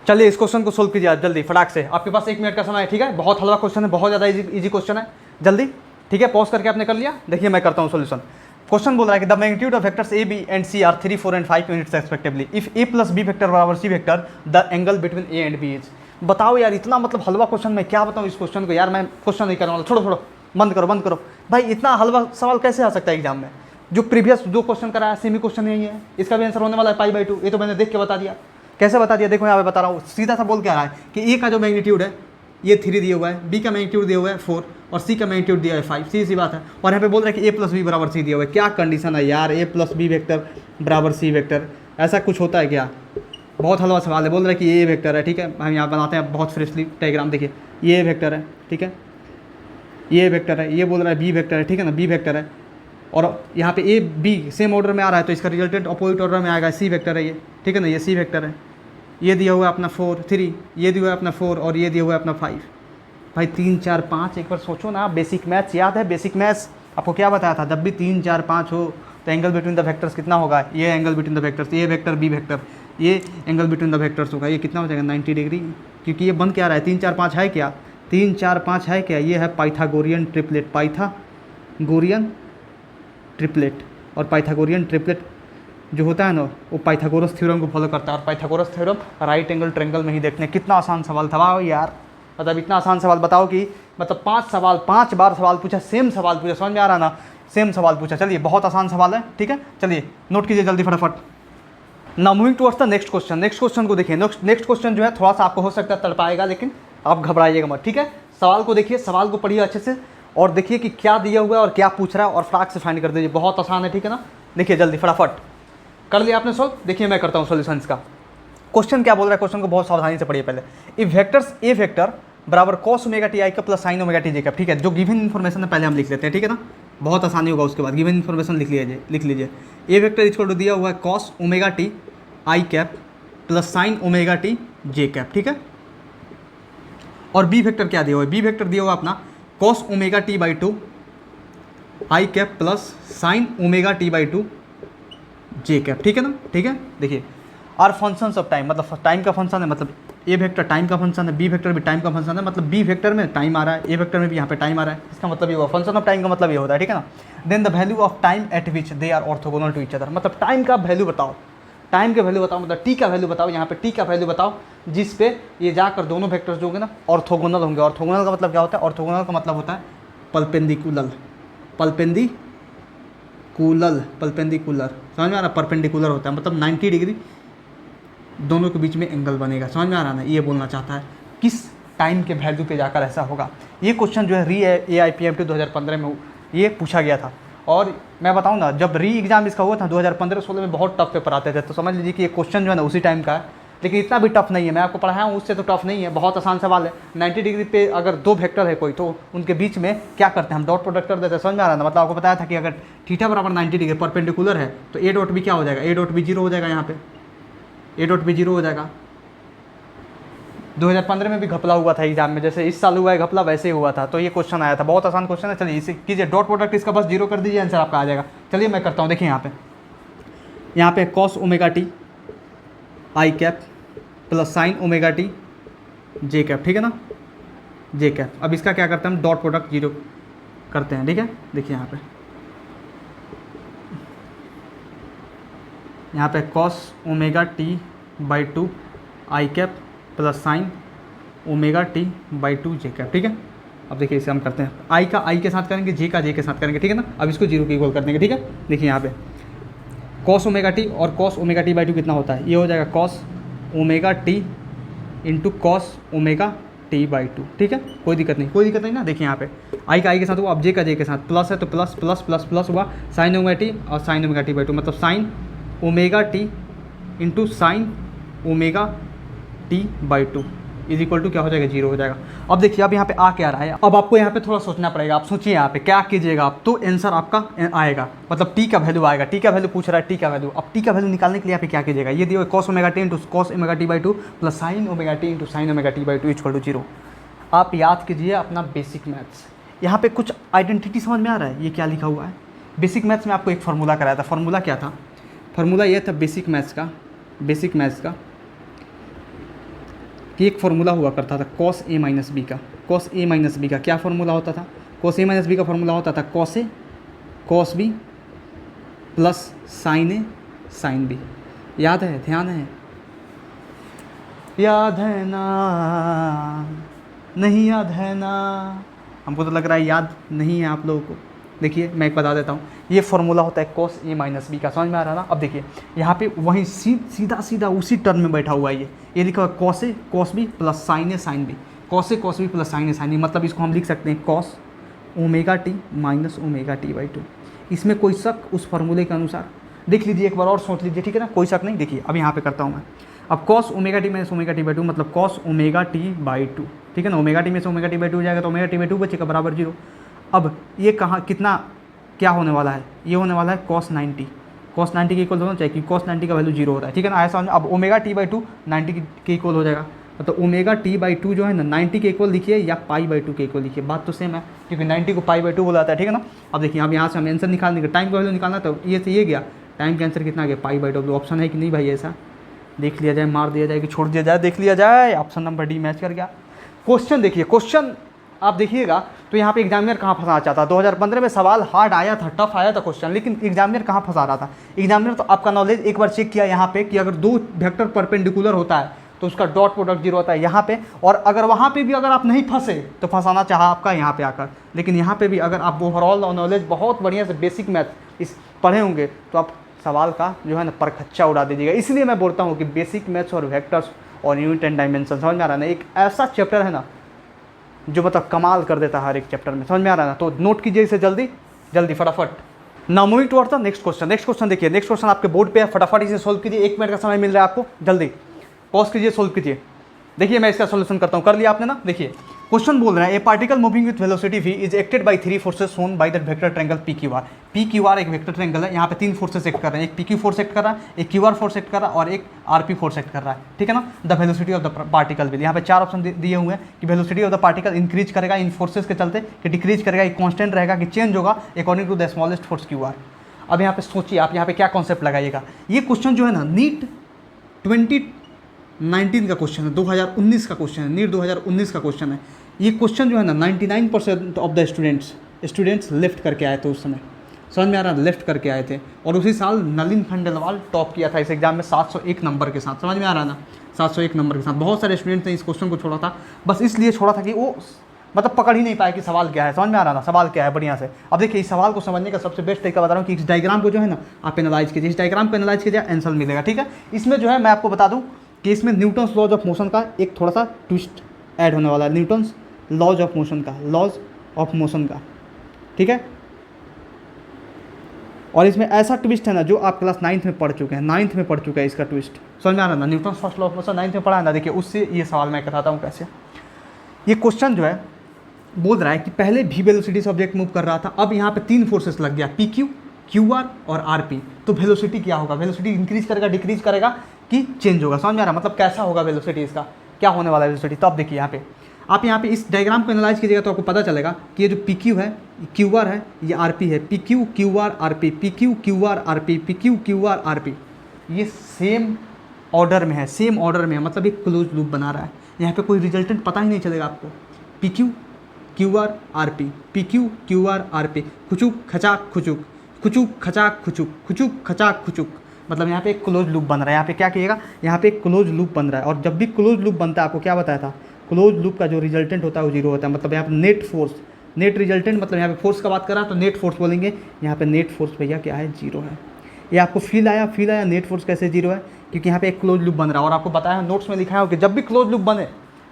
चलिए इस क्वेश्चन को सोल्व कीजिए आप जल्दी फटाक से, आपके पास 1 मिनट का समय है, ठीक है। बहुत हल्का क्वेश्चन है, बहुत ज़्यादा इजी क्वेश्चन है, जल्दी, ठीक है। पॉज करके आपने कर लिया, देखिए मैं करता हूँ सोल्यूशन। क्वेश्चन बोल रहा है कि the magnitude of vectors A B and C are 3, 4 and 5 units respectively if a + b vector बराबर c vector the angle between a and b is. बताओ यार, इतना मतलब हलवा क्वेश्चन मैं क्या बताऊँ इस क्वेश्चन को, यार मैं क्वेश्चन नहीं करने वाला, छोड़ो बंद करो भाई। इतना हलवा सवाल कैसे आ सकता है एग्जाम में? जो प्रीवियस 2 क्वेश्चन कराया सेमी क्वेश्चन यही है, इसका भी आंसर होने वाला है π/2। ये तो मैंने देख के बता दिया, कैसे बता दिया देखो यहाँ पे बता रहा हूँ, सीधा सा बोल के आ रहा है कि a का जो मैग्नीट्यूड है ये 3 दिया हुआ है, b का मैग्नीट्यूड दिया हुआ है 4 और c का मैग्नीट्यूड दिया है 5, सीधी सी बात है। और यहाँ पे बोल रहा है कि a + b बराबर c दिया हुआ है। क्या कंडीशन है यार, a + b वेक्टर बराबर c वेक्टर, ऐसा कुछ होता है क्या? बहुत हलवा सवाल है। बोल रहा है कि ये वेक्टर है, ठीक है, हम यहाँ बनाते हैं बहुत फ्रेशली डायग्राम। देखिए ये वेक्टर है, ठीक है, ये वेक्टर है, ये बोल रहा है b वेक्टर है, ठीक है ना, b वेक्टर है, और यहाँ पे a b सेम ऑर्डर में आ रहा है तो इसका रिजल्टेंट अपोजिट ऑर्डर में आएगा, c वेक्टर है ये, ठीक है ना, ये c वेक्टर है। ये दिया हुआ है अपना 4, 3, ये दिया हुआ है अपना 4 और ये दिया हुआ है अपना 5। भाई 3, 4, 5, एक बार सोचो ना, बेसिक मैथ्स याद है? बेसिक मैथ्स आपको क्या बताया था? जब भी 3, 4, 5 हो तो एंगल बिटवीन द वेक्टर्स कितना होगा? ये एंगल बिटवीन द वेक्टर्स, ये वेक्टर बी वेक्टर, ये एंगल बिटवीन द वेक्टर्स होगा, ये कितना हो जाएगा 90 डिग्री, क्योंकि ये बन क्या रहा है 3, 4, 5 है क्या? 3, 4, 5 है क्या? ये है पाइथागोरियन ट्रिपलेट, पाइथागोरियन ट्रिपलेट। और पाइथागोरियन ट्रिपलेट जो होता है ना वो पाइथागोरस थ्योरम को फॉलो करता है, और Pythagoras theorem right angle triangle में ही देखते हैं। कितना आसान सवाल था वाह यार, मतलब इतना आसान सवाल बताओ कि मतलब 5 बार सवाल पूछा, सेम सवाल पूछा, समझ में आ रहा ना, सेम सवाल पूछा। चलिए बहुत आसान सवाल है, ठीक है, चलिए नोट कीजिए जल्दी फटाफट। Now moving towards the next question. Next question को देखिए, नेक्स्ट क्वेश्चन जो है थोड़ा सा आपको हो सकता है तड़पाएगा, लेकिन आप घबराइएगा मत, ठीक है। सवाल को देखिए, सवाल को पढ़िए अच्छे से और देखिए कि क्या दिया हुआ है और क्या पूछ रहा है, और फटाक से फाइंड कर दीजिए। बहुत आसान है, ठीक है ना। देखिए जल्दी फटाफट कर लिया आपने सॉल्व। देखिए मैं करता हूँ सॉल्यूशन इसका। क्वेश्चन क्या बोल रहा है, क्वेश्चन को बहुत सावधानी से पढ़िए पहले। इफ वेक्टर्स ए वेक्टर बराबर cos ωt i का प्लस sin ωt j का, ठीक है, जो गिवन इन्फॉर्मेशन है पहले हम लिख लेते हैं, ठीक है ना, बहुत आसानी होगा। उसके बाद गिवन इन्फॉर्मेशन लिख लीजिए। ए वेक्टर इक्वल टू दिया हुआ है cos ωt i cap plus sin ωt j cap, ठीक है। और बी वेक्टर क्या दिया हुआ है? बी वेक्टर दिया हुआ अपना cos ωt/2 i cap plus sin ωt/2 j cap, ठीक है ना, ठीक है। देखिए आर फंक्शंस ऑफ टाइम, मतलब टाइम का फंक्शन है, मतलब ए वेक्टर टाइम का फंक्शन है, बी वेक्टर भी टाइम का फंक्शन है, मतलब बी वेक्टर में टाइम आ रहा है, ए वेक्टर में भी यहाँ पे टाइम आ रहा है, इसका मतलब ये हुआ फंक्शन ऑफ टाइम का मतलब ये होता है, ठीक है ना। Then the value of time at which they are orthogonal to each other, मतलब टाइम का वैल्यू बताओ, टाइम का वैल्यू बताओ, मतलब टी का वैल्यू बताओ, यहाँ पे टी का वैल्यू बताओ जिस पे ये जाकर दोनों वेक्टर्स जो होंगे ना ऑर्थोगोनल होंगे। ऑर्थोगोनल का मतलब क्या होता है? ऑर्थोगोनल का मतलब होता है परपेंडिकुलर, परपेंडिकुलर समझ में आ रहा है? परपेंडिकुलर होता है मतलब 90 डिग्री दोनों के बीच में एंगल बनेगा, समझ में आ रहा है ना? ये बोलना चाहता है किस टाइम के वैल्यू पे जाकर ऐसा होगा। ये क्वेश्चन जो है री AIPMT 2015 में ये पूछा गया था। और मैं बताऊं ना, जब री एग्जाम इसका हुआ था 2015-16 में बहुत टफ पेपर आते थे, तो समझ लीजिए कि ये क्वेश्चन जो है ना उसी टाइम का है, लेकिन इतना भी टफ नहीं है। मैं आपको पढ़ाया हूँ उससे तो टफ नहीं है, बहुत आसान सवाल है। 90 डिग्री पे अगर दो वेक्टर है कोई, तो उनके बीच में क्या करते हैं हम? डॉट प्रोडक्ट कर देते हैं, समझ में आ रहा है ना? मतलब आपको बताया था कि अगर थीटा बराबर 90 डिग्री परपेंडिकुलर है तो ए डॉट भी क्या हो जाएगा? ए डॉट भी 0 हो जाएगा, यहाँ पे ए डॉट भी 0 हो जाएगा। 2015 में भी घपला हुआ था एग्जाम में, जैसे इस साल हुआ है घपला वैसे ही हुआ था, तो ये क्वेश्चन आया था, बहुत आसान क्वेश्चन है। चलिए इसे कीजिए, डॉट प्रोडक्ट इसका बस 0 कर दीजिए, आंसर आपका आ जाएगा। चलिए मैं करता हूँ, देखिए यहाँ पे cos omega T I cap plus sine omega T J cap, ठीक है ना, जे कैप। अब इसका क्या करते हैं हम? डॉट प्रोडक्ट 0 करते हैं, ठीक है। देखिए यहाँ पे cos omega T by 2 I cap plus sine omega T by 2 J cap, ठीक है। अब देखिए इसे हम करते हैं, आई का आई के साथ करेंगे, जे का जे के साथ करेंगे, ठीक है ना। अब इसको 0 के इक्वल कर देंगे, ठीक है। देखिए यहाँ पे कॉस ओमेगा टी और कॉस ओमेगा टी बाई 2 कितना होता है? ये हो जाएगा cos omega T into cos omega T by 2, ठीक है। कोई दिक्कत नहीं ना। देखिए यहाँ पे आई का आई के साथ हुआ, अब जे का जे के साथ प्लस है तो प्लस प्लस प्लस प्लस हुआ, साइन ओमेगा टी और साइन ओमेगा टी बाई 2, मतलब sine omega T into sine omega T by 2 is equal to क्या हो जाएगा? 0 हो जाएगा। अब देखिए अब यहाँ पे आ क्या रहा है, अब आपको यहाँ पे थोड़ा सोचना पड़ेगा। आप सोचिए यहाँ पे क्या कीजिएगा आप, तो आंसर आपका आएगा, मतलब टी का वैल्यू आएगा। टी का वैल्यू पूछ रहा है, टी का वैल्यू। अब टी का वैल्यू निकालने के लिए यहाँ पे क्या कीजिएगा? ये दिया cos omega T into cos omega T by 2 plus sine omega T into sine omega T by 2 equal to 0। आप याद कीजिए अपना बेसिक मैथ्स। यहाँ पे कुछ आइडेंटिटी समझ में आ रहा है? ये क्या लिखा हुआ है? बेसिक मैथ्स में आपको एक फार्मूला कराया था। फार्मूला क्या था? फार्मूला ये था बेसिक मैथ्स का कि एक फार्मूला हुआ करता था कॉस ए माइनस बी का। कॉस ए माइनस बी का क्या फार्मूला होता था? कॉस ए माइनस बी का फार्मूला होता था cos A cos B plus sign A sine B. याद है? ध्यान है? याद है ना? नहीं याद है ना? हमको तो लग रहा है याद नहीं है आप लोगों को। देखिए मैं एक बता देता हूँ, ये फार्मूला होता है कॉस ए माइनस बी का, समझ में आ रहा है ना? अब देखिए यहाँ पे वहीं सीधा उसी टर्म में बैठा हुआ है, ये लिखा हुआ है cos A cos B plus sign A sine B, cos A cos B plus sign A sine B, मतलब इसको हम लिख सकते हैं cos omega T minus omega T by 2। इसमें कोई शक उस फार्मूले के अनुसार? देख लीजिए एक बार और सोच लीजिए, ठीक है ना, कोई शक नहीं। देखिए अब यहाँ पे करता हूँ मैं, अब cos omega T minus omega T by 2 मतलब कॉस ओमेगा टी बाई 2, ठीक है ना। ओमेगा टी में से ओमेगा टी बाई 2 हो जाएगा तो ओमेगा टी बाई 2 बचेगा बराबर 0। अब ये कहाँ कितना क्या होने वाला है? ये होने वाला है कॉस 90 के इक्वल होना चाहिए, क्योंकि कॉस 90 का वैल्यू 0 होता है, ठीक है ना। ऐसा अब ओमेगा टी बाई 2 90 के इक्वल हो जाएगा, तो ओमेगा टी बाई 2 जो है ना 90 के इक्वल लिखिए या पाई बाई 2 के इक्वल लिखिए, बात तो सेम है, क्योंकि 90 को पाई बाई 2 बोला जाता है, ठीक है ना। अब देखिए अब यहाँ से हम आंसर निकालने का, टाइम का वैल्यू निकालना, तो ये से ये गया, टाइम का आंसर कितना गया? Pi by 2। ऑप्शन है कि नहीं भाई? ऐसा देख लिया जाए, मार दिया जाए कि छोड़ दिया जाए? देख लिया जाए, ऑप्शन नंबर डी मैच कर गया। क्वेश्चन देखिए, क्वेश्चन आप देखिएगा तो यहाँ पे एग्जामिनर कहाँ फंसाना चाहता था। 2015 में सवाल हार्ड आया था, टफ आया था क्वेश्चन, लेकिन एग्जामिनर कहाँ फंसा रहा था? एग्जामिनर तो आपका नॉलेज एक बार चेक किया यहाँ पे कि अगर दो वेक्टर परपेंडिकुलर होता है तो उसका डॉट प्रोडक्ट 0 होता है यहाँ पे, और अगर वहाँ पे भी अगर आप नहीं फंसे तो फंसाना चाहा आपका यहाँ पे आकर, लेकिन यहाँ पे भी अगर आप ओवरऑल नॉलेज बहुत बढ़िया से बेसिक मैथ इस पढ़े होंगे तो आप सवाल का जो है ना परखच्चा उड़ा दीजिएगा। इसलिए मैं बोलता हूँ कि बेसिक मैथ्स और वेक्टर्स और यूनिट एंड डायमेंशन, समझ में आ रहा है ना, एक ऐसा चैप्टर है ना जो मतलब कमाल कर देता है हर एक चैप्टर में, समझ में आ रहा है ना। तो नोट कीजिए इसे जल्दी फटाफट। Now moving towards the next question देखिए, नेक्स्ट क्वेश्चन आपके बोर्ड पे है, फटाफट इसे सोल्व कीजिए। 1 मिनट का समय मिल रहा है आपको, जल्दी पॉज कीजिए, सोल्व कीजिए। देखिए मैं इसका सोल्यूशन करता हूँ, कर लिया आपने ना? देखिए क्वेश्चन बोल रहा है a particle moving with velocity v is acted by 3 forces shown by that vector triangle PQR। PQR एक वेक्टर ट्रायंगल है, यहाँ पे 3 फोर्सेस एक्ट कर रहे हैं, एक PQ फोर्स एक्ट कर रहा है, एक QR फोर्स एक्ट कर रहा है और एक RP फोर्स एक्ट कर रहा है, ठीक है ना। The velocity of the particle will, यहाँ पे 4 ऑप्शन दिए हुए हैं कि velocity of the particle increase करेगा इन फोर्सेस के चलते, कि डिक्रीज करेगा, कि कॉन्स्टेंट रहेगा, कि चेंज होगा according to the smallest force QR। अब यहाँ पे सोचिए आप यहाँ पे क्या कॉन्सेप्ट लगाइएगा। ये क्वेश्चन जो है ना नीट 19 का क्वेश्चन है, 2019 का क्वेश्चन है, नीट 2019 का क्वेश्चन है। ये क्वेश्चन जो है ना 99% ऑफ द स्टूडेंट्स लेफ्ट करके आए थे उस समय, समझ में आ रहा है, लेफ्ट करके आए थे। और उसी साल नलिन खंडेलवाल टॉप किया था इस एग्जाम में 701 नंबर के साथ, समझ में आ रहा है ना, 701 नंबर के साथ। बहुत सारे स्टूडेंट्स ने इस क्वेश्चन को छोड़ा था, बस इसलिए छोड़ा था कि वो मतलब पकड़ ही नहीं पाए कि सवाल क्या है, समझ में आ रहा ना, सवाल क्या है बढ़िया से। अब देखिए इस सवाल को समझने का सबसे बेस्ट तरीका बता रहा हूँ कि इस डायग्राम को जो है ना आप एनालाइज कीजिए, इस डायग्राम को एनालाइज कीजिए, आंसर मिलेगा, ठीक है। इसमें जो है मैं आपको बता दूं कि इसमें न्यूटन्स लॉज ऑफ मोशन का एक थोड़ा सा ट्विस्ट ऐड होने वाला है, न्यूटन्स लॉज ऑफ मोशन का, लॉज ऑफ मोशन का, ठीक है। और इसमें ऐसा ट्विस्ट है ना जो आप क्लास 9th में पढ़ चुके हैं, 9th में पढ़ चुका है इसका ट्विस्ट, समझ में आ रहा है ना, Newton's first law of motion 9th में पढ़ा है ना। देखिए उससे ये सवाल मैं कराता हूँ कैसे। ये क्वेश्चन जो है बोल रहा है कि पहले भी वेलोसिटी से ऑब्जेक्ट मूव कर रहा था, अब यहाँ पे 3 फोर्सेस लग गया, पी क्यू, क्यू आर और आर पी। तो वेलोसिटी क्या होगा, वेलोसिटी इंक्रीज करेगा, डिक्रीज करेगा कि चेंज होगा, समझ में आ रहा है, मतलब कैसा होगा वेलोसिटी, इसका क्या होने वाला है वेलोसिटी। तो अब देखिए यहाँ पे इस डायग्राम को एनालाइज कीजिएगा तो आपको पता चलेगा कि ये जो पी क्यू है, क्यू आर है, ये आर पी है, P Q Q R R P, P Q Q R R P, P Q Q R R P, ये सेम ऑर्डर में है, सेम ऑर्डर में है, मतलब एक क्लोज लूप बना रहा है। यहाँ पे कोई रिजल्टेंट पता ही नहीं चलेगा आपको, P Q Q R R P, P Q Q R R P, खुचुक खचाक खुचुक, खुचुक खचाक खुचुक, खुचुक खचाक खुचुक, मतलब यहाँ पे एक क्लोज लूप बन रहा है। यहाँ पे क्या किएगा, यहाँ पे एक क्लोज लूप बन रहा है, और जब भी क्लोज लूप बनता है आपको क्या बताया था, क्लोज लूप का जो रिजल्टेंट होता है वो जीरो होता है। मतलब यहाँ पे नेट फोर्स, नेट रिजल्टेंट, मतलब यहाँ पे फोर्स का बात कर रहा है तो नेट फोर्स बोलेंगे, यहाँ पे नेट फोर्स भैया क्या है, जीरो है। ये आपको फील आया नेट फोर्स कैसे जीरो है, क्योंकि यहाँ पे एक क्लोज लूप बन रहा है। और आपको बताया नोट्स में लिखा है कि जब भी क्लोज लूप बने,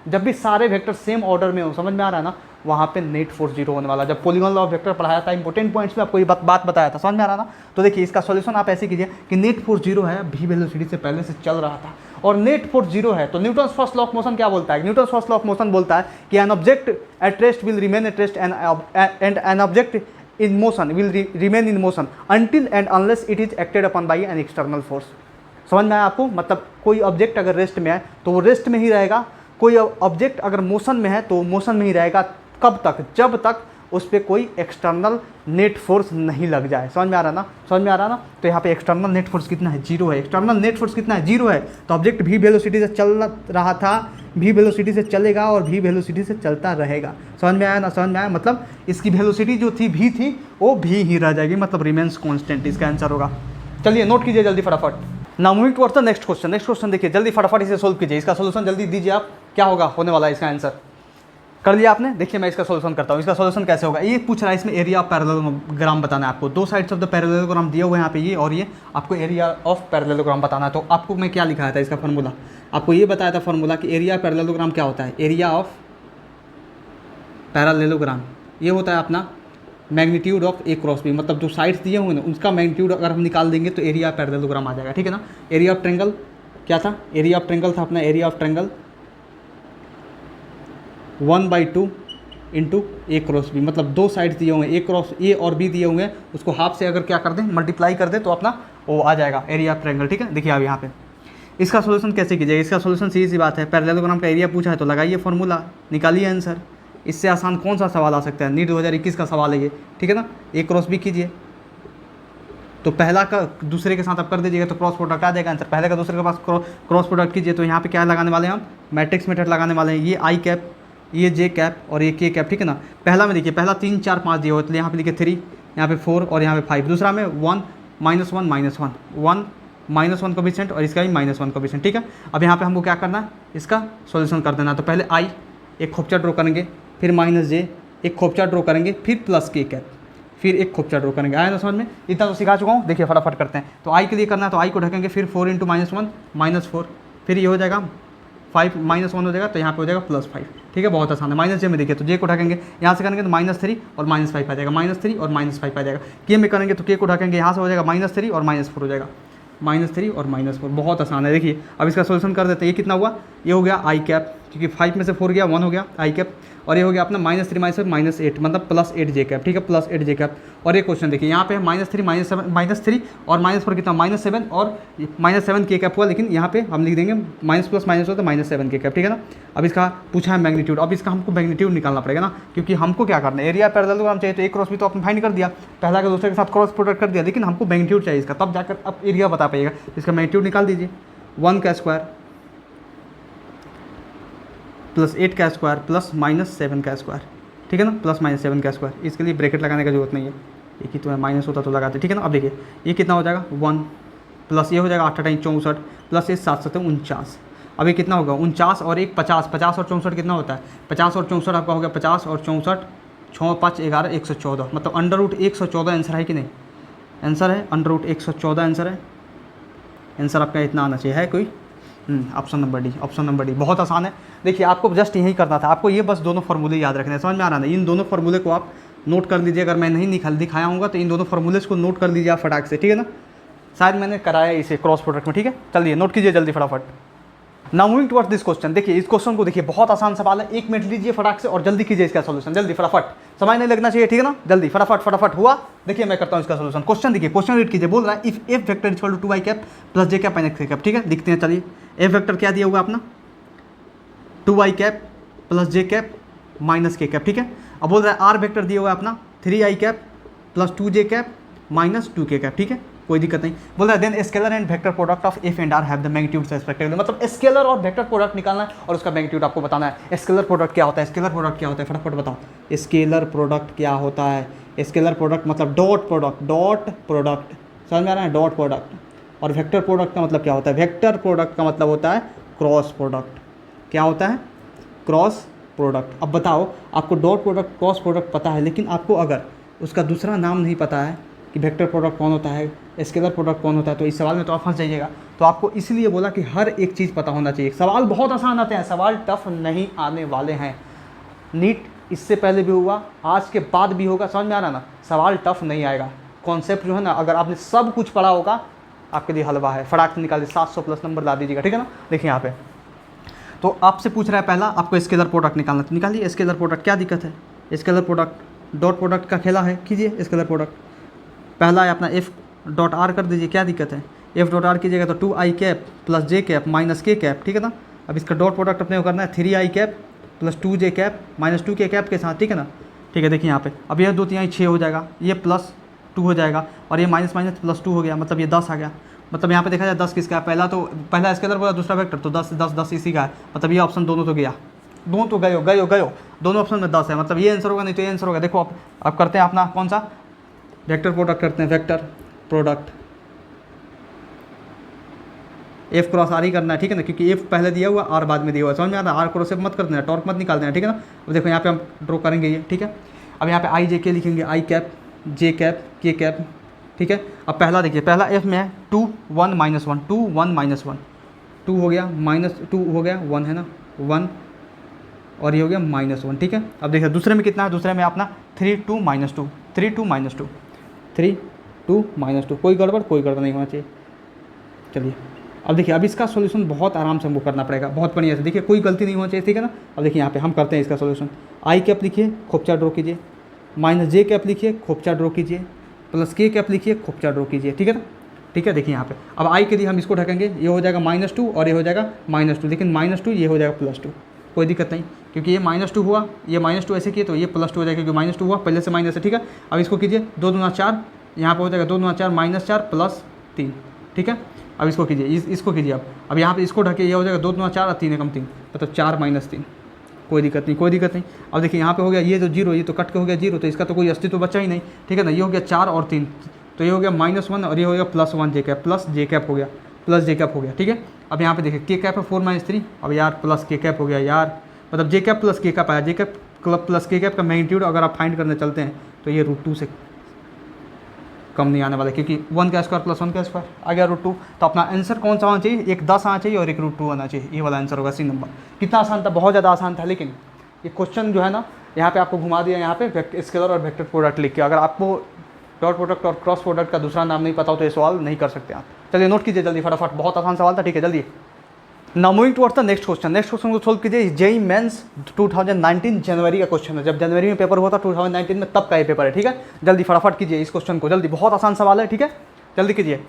जब भी सारे वेक्टर सेम ऑर्डर में हो, समझ में आ रहा है ना, वहाँ पे नेट फोर्स जीरो होने वाला। जब पॉलीगॉन लॉ ऑफ वेक्टर पढ़ाया था इंपॉर्टेंट पॉइंट्स में आपको ये बात बताया था, समझ में आ रहा ना। तो देखिए इसका सॉल्यूशन आप ऐसे कीजिए कि नेट फोर्स जीरो है, भी वेलोसिटी से पहले से चल रहा था और नेट फोर्स जीरो है, तो Newton's first law of motion क्या बोलता है, Newton's first law of motion बोलता है कि an object at rest will remain at rest and an object in motion will remain in motion until and unless it is acted upon by an external force. समझ में आया आपको, मतलब कोई object अगर रेस्ट में है तो वो रेस्ट में ही रहेगा, कोई ऑब्जेक्ट अगर मोशन में है तो मोशन में ही रहेगा। कब तक, जब तक उस पर कोई एक्सटर्नल नेट फोर्स नहीं लग जाए। समझ में आ रहा ना, समझ में आ रहा ना। तो यहाँ पे एक्सटर्नल नेट फोर्स कितना है, जीरो है। एक्सटर्नल नेट फोर्स कितना है, जीरो है। तो ऑब्जेक्ट भी वेलोसिटी से चल रहा था, भी वेलोसिटी से चलेगा और भी वेलोसिटी से चलता रहेगा। समझ में आया ना, समझ में आया। मतलब इसकी वेलोसिटी जो थी भी थी वो भी ही रह जाएगी, मतलब रिमेन्स कॉन्स्टेंट, इसका आंसर होगा। चलिए नोट कीजिए जल्दी फटाफट। Now moving towards the next question. Next question देखिए जल्दी फटाफट इसे सोल्व कीजिए, इसका सोल्यूशन जल्दी दीजिए आप, क्या होगा होने वाला है इसका आंसर। कर लिया आपने, देखिए मैं इसका सोल्यूशन करता हूँ। इसका सोल्यूशन कैसे होगा, ये पूछ रहा है इसमें एरिया ऑफ पैरेललोग्राम बताना है आपको। दो साइड्स ऑफ द पैरेललोग्राम दिए हुए हैं यहाँ पे ये और ये, आपको एरिया ऑफ पैरेललोग्राम बताना है। तो आपको मैं क्या लिखाया था इसका फार्मूला, आपको ये बताया था फार्मूला कि एरिया पैरेललोग्राम क्या होता है। एरिया ऑफ पैरेललोग्राम ये होता है अपना magnitude of A cross B, मतलब जो साइड्स दिए हुए ना उसका मैग्नीट्यूड अगर हम निकाल देंगे तो एरिया पैरेललोग्राम आ जाएगा, ठीक है ना। एरिया ऑफ ट्रायंगल क्या था, एरिया ऑफ ट्रायंगल था अपना, area of triangle 1/2 into A cross B, मतलब दो साइड्स दिए हुए हैं, ए क्रॉस ए और बी दिए हुए हैं, उसको हाफ से अगर क्या कर दें मल्टीप्लाई कर दें तो अपना वो आ जाएगा एरिया ऑफ ट्रायंगल, ठीक है। देखिए अब यहाँ पे इसका सोल्यूशन कैसे कीजिएगा, इसका सोल्यूशन सीधी सी बात है, पैरेललोग्राम का एरिया पूछा है तो लगाइए फॉर्मूला, निकालिए आंसर। इससे आसान कौन सा सवाल आ सकता है, नीट 2021 का सवाल है ये, ठीक है ना। ए क्रॉस बी कीजिए तो पहला का दूसरे के साथ आप कर दीजिएगा तो क्रॉस प्रोडक्ट आ जाएगा आंसर। पहले का दूसरे के पास क्रॉस प्रोडक्ट कीजिए तो यहाँ पे क्या लगाने वाले हैं हम, मैट्रिक्स मेथड लगाने वाले हैं। ये आई कैप, ये जे कैप और ये के कैप, ठीक है ना। पहला में देखिए, पहला 3 4 5 दिए हुए तो यहाँ पे लिखे 3, यहाँ पे 4 और यहाँ पे 5। दूसरा में 1 -1 -1 1 -1 कोएफिशिएंट और इसका भी -1 कोएफिशिएंट, ठीक है। अब यहाँ पे हमको क्या करना है, इसका सॉल्यूशन कर देना। तो पहले आई एक खोपचा ड्रॉ करेंगे, फिर -j एक खोपचा ड्रॉ करेंगे, फिर प्लस के कैप, फिर एक खोपचा ड्रॉ करेंगे। आया ना समझ में, इतना तो सिखा चुका हूँ। देखिए फटाफट करते हैं। तो आई के लिए करना है तो आई को ढकेंगे, फिर 4 × -1 -4, फिर ये हो जाएगा 5 -1 हो जाएगा तो यहाँ पे हो जाएगा +5, ठीक है। बहुत आसान है। -j में देखिए तो j को ढकेंगे, यहाँ से करेंगे तो -3 और -5 आ जाएगा, -3 और -5 आ जाएगा। k में करेंगे तो k को ढकेंगे, यहाँ से हो जाएगा -3 और -4 हो जाएगा, -3 और -4। बहुत आसान है। देखिए अब इसका सोल्यूशन कर देते हैं। ये कितना हुआ, ये हो गया आई कैप, क्योंकि 5 में से 4 गया 1 हो गया आई कैप, और ये हो गया अपना -3 -8 मतलब +8 जे कैप, ठीक है, +8 जे कैप। और ये क्वेश्चन देखिए यहाँ पे -3 -3 और -4 कितना -7 और -7 के कैप हुआ, लेकिन यहाँ पे हम लिख देंगे माइनस प्लस माइनस हो तो -7 के कैप, ठीक है ना। अब इसका पूछा है मैग्नीट्यूड, अब इसका हमको मैग्नीट्यूड निकालना पड़ेगा ना, क्योंकि हमको क्या करना है, एरिया पैरेललोग्राम चाहिए तो एक क्रॉस भी तो आपने फाइंड कर दिया, पहला का दूसरे के साथ क्रॉस प्रोडक्ट कर दिया, लेकिन हमको मैग्नीट्यूड चाहिए इसका, तब जाकर अब एरिया बता पाइएगा। इसका मैग्नीट्यूड निकाल दीजिए, 1 का स्क्वायर प्लस 8 का स्क्वायर प्लस माइनस 7 का स्क्वायर, ठीक है ना, प्लस माइनस 7 का स्क्वायर। इसके लिए ब्रैकेट लगाने की जरूरत नहीं है, एक ही तो माइनस होता तो लगाते, ठीक है ना। अब देखिए ये कितना हो जाएगा 1 प्लस ये हो जाएगा 8 8 64 प्लस ये 7 7 49। अब ये कितना होगा 49 और 1 50, 50 और 64 कितना होता है 50 और 64 आपका हो गया 50 और 64 6 5 11 114, मतलब अंडर रूट 114 आंसर है कि नहीं, आंसर है अंडर रूट 114 आंसर है। आंसर आपका इतना आना चाहिए, है कोई option number D, option number D बहुत आसान है। देखिए आपको जस्ट यही करना था, आपको ये बस दोनों फार्मूले याद रखने हैं, समझ में आ रहा है। इन दोनों फार्मूले को आप नोट कर लीजिए, अगर मैं नहीं दिखाया हूँ तो इन दोनों फार्मूले को नोट कर लीजिए आप फटाक से, ठीक है ना। शायद मैंने कराया इसे क्रॉस प्रोडक्ट में, ठीक है। चलिए नोट कीजिए जल्दी फटाफट। Now moving towards this question, देखिए इस क्वेश्चन को देखिए बहुत आसान सवाल है, 1 मिनट लीजिए फटाक से और जल्दी कीजिए इसका सोल्यूशन, जल्दी फटाफट, समय नहीं लगना चाहिए, ठीक है ना। जल्दी फटाफट फटाफट हुआ, देखिए मैं करता हूँ इसका सोल्यूशन। क्वेश्चन देखिए, क्वेश्चन रीड कीजिए, बोल रहा है if F vector equal to 2y cap plus J cap minus K cap, ठीक है। लिखते हैं, चलिए एफ वेक्टर क्या दिया हुआ अपना 2y cap plus J cap minus K cap, ठीक है। अब बोल रहा है आर वेक्टर दिया हुआ है अपना 3i cap plus 2j cap minus 2k cap, ठीक है, कोई दिक्कत नहीं। बोल रहा है then scalar and vector product of F and R have the magnitudes respectively, मतलब स्केलर और वेक्टर प्रोडक्ट निकालना है और उसका मैग्नीट्यूड आपको बताना है। स्केलर प्रोडक्ट क्या होता है, स्केलर प्रोडक्ट क्या होता है, फटाफट बताओ। स्केलर प्रोडक्ट क्या होता है, स्केलर प्रोडक्ट मतलब डॉट प्रोडक्ट, डॉट प्रोडक्ट, समझ में आ रहा है, डॉट प्रोडक्ट। और वेक्टर प्रोडक्ट का मतलब क्या होता है, वेक्टर प्रोडक्ट का मतलब होता है क्रॉस प्रोडक्ट। क्या होता है, क्रॉस प्रोडक्ट। अब बताओ आपको डॉट प्रोडक्ट क्रॉस प्रोडक्ट पता है, लेकिन आपको अगर उसका दूसरा नाम नहीं पता है कि वेक्टर प्रोडक्ट कौन होता है, स्केलर प्रोडक्ट कौन होता है, तो इस सवाल में तो आप फंस जाइएगा। तो आपको इसलिए बोला कि हर एक चीज़ पता होना चाहिए। सवाल बहुत आसान आते हैं, सवाल टफ नहीं आने वाले हैं। नीट इससे पहले भी हुआ, आज के बाद भी होगा, समझ में आ रहा ना, सवाल टफ नहीं आएगा। कॉन्सेप्ट जो है ना, अगर आपने सब कुछ पढ़ा होगा आपके लिए हलवा है, फटाक से निकालिए, 700 प्लस नंबर ला दीजिएगा, ठीक है ना। देखिए यहाँ पे तो आपसे पूछ रहा है पहला आपको स्केलर प्रोडक्ट निकालना, तो निकालिए स्केलर प्रोडक्ट, क्या दिक्कत है। स्केलर प्रोडक्ट डॉट प्रोडक्ट का खेला है, कीजिए स्केलर प्रोडक्ट। पहला है अपना एफ डॉट आर कर दीजिए, क्या दिक्कत है, एफ डॉट आर कीजिएगा तो 2i cap plus J cap minus K cap, ठीक है ना। अब इसका डॉट प्रोडक्ट अपने को करना है 3i cap plus 2j cap minus 2k cap के साथ, ठीक है ना। ठीक है, देखिए यहाँ पे अब यह 2 3 6 हो जाएगा, ये प्लस 2 हो जाएगा और ये माइनस माइनस प्लस 2 हो गया, मतलब ये 10 आ गया। मतलब यहाँ पे देखा जाए 10 किसका है, पहला स्केलर बोला, दूसरा वेक्टर, तो 10 10 10 इसी का है, मतलब ये ऑप्शन दोनों तो गया, दोनों तो गयो, दोनों ऑप्शन में 10 है, मतलब ये आंसर होगा, नहीं तो ये आंसर होगा। देखो आप करते हैं अपना कौन सा वेक्टर प्रोडक्ट करते हैं, vector product F cross R ही करना है, ठीक है ना, क्योंकि एफ पहले दिया हुआ आर बाद में दिया हुआ है, समझ में आता है। आर क्रॉस एफ मत कर देना, टॉर्क मत निकाल देना, ठीक है ना। अब देखो यहाँ पे हम ड्रॉ करेंगे ये, ठीक है। अब यहाँ पे आई जे के लिखेंगे, आई कैप जे कैप के कैप, ठीक है। अब पहला देखिए, पहला एफ में है 2 1 -1 2 1 -1 2 हो गया, -2 हो गया, 1 है ना, 1 और ये हो गया -1, ठीक है। अब देखिए दूसरे में कितना है, दूसरे में अपना 3 2 -2 3 2 -2 3 2 -2, कोई गड़बड़ नहीं होना चाहिए। चलिए अब देखिए, अब इसका सॉल्यूशन बहुत आराम से हमको करना पड़ेगा, बहुत बढ़िया से, देखिए कोई गलती नहीं होनी चाहिए, ठीक है ना। अब देखिए यहाँ पे हम करते हैं इसका सॉल्यूशन। आई कैप लिखिए, खोपचा ड्रॉ कीजिए, माइनस जे कैप लिखिए, खोपचा ड्रॉ कीजिए, प्लस के कैप लिखिए, खोपचा ड्रॉ कीजिए, ठीक है ना। ठीक है, देखिए यहाँ पे अब आई के लिए हम इसको ढकेंगे, ये हो जाएगा -2 और ये हो जाएगा -2, लेकिन -2 ये हो जाएगा +2, कोई दिक्कत नहीं, क्योंकि ये -2 हुआ, ये -2 ऐसे किए तो ये +2 हो जाएगा, क्योंकि -2 हुआ पहले से माइनस है, ठीक है। अब इसको कीजिए 2 दूना 4, यहाँ पे हो जाएगा 2 दूना 4 -4 प्लस 3, ठीक है। अब इसको कीजिए, इसको कीजिए, अब यहाँ पे इसको ढके, ये हो जाएगा 2 दूना 4 और 3 एकम 3, मतलब 4 - 3, कोई दिक्कत नहीं। अब देखिए यहाँ पे हो गया ये तो 0, ये तो कट के हो गया 0, तो इसका तो कोई अस्तित्व बचा ही नहीं, ठीक है ना। ये हो गया 4 और 3, तो ये हो गया -1 और ये हो गया +1 जे कैप, प्लस जे कैप हो गया, प्लस जे कैप हो गया, ठीक है। अब यहाँ पे देखिए के कैप है 4 - 3, अब यार प्लस के कैप हो गया यार, मतलब जे कैप प्लस के कैप आया, जे कैप प्लस के कैप का मैग्नीट्यूड अगर आप फाइंड करने चलते हैं तो ये √2 से कम नहीं आने वाला, क्योंकि 1 का स्क्वायर प्लस 1 का स्क्वायर आ गया √2। तो अपना आंसर कौन सा आना चाहिए, एक 10 आना चाहिए और एक √2 आना चाहिए, ये वाला आंसर होगा सी नंबर। कितना आसान था, बहुत ज़्यादा आसान था, लेकिन ये क्वेश्चन जो है ना, यहाँ पे आपको घुमा दिया, यहाँ पे स्केलर और वेक्टर प्रोडक्ट लिख के, अगर आपको डॉट प्रोडक्ट और क्रॉस प्रोडक्ट का दूसरा नाम नहीं पता हो तो ये सवाल नहीं कर सकते आप। चलिए नोट कीजिए जल्दी फटाफट, बहुत आसान सवाल था, ठीक है, जल्दी। Now moving towards the next question को सोल्व कीजिए। जेईई मेंस 2019 जनवरी का क्वेश्चन है, जब जनवरी में पेपर हुआ था 2019 में, तब का ये पेपर है, ठीक है। जल्दी फटाफट कीजिए इस क्वेश्चन को, जल्दी, बहुत आसान सवाल है, ठीक है, जल्दी कीजिए,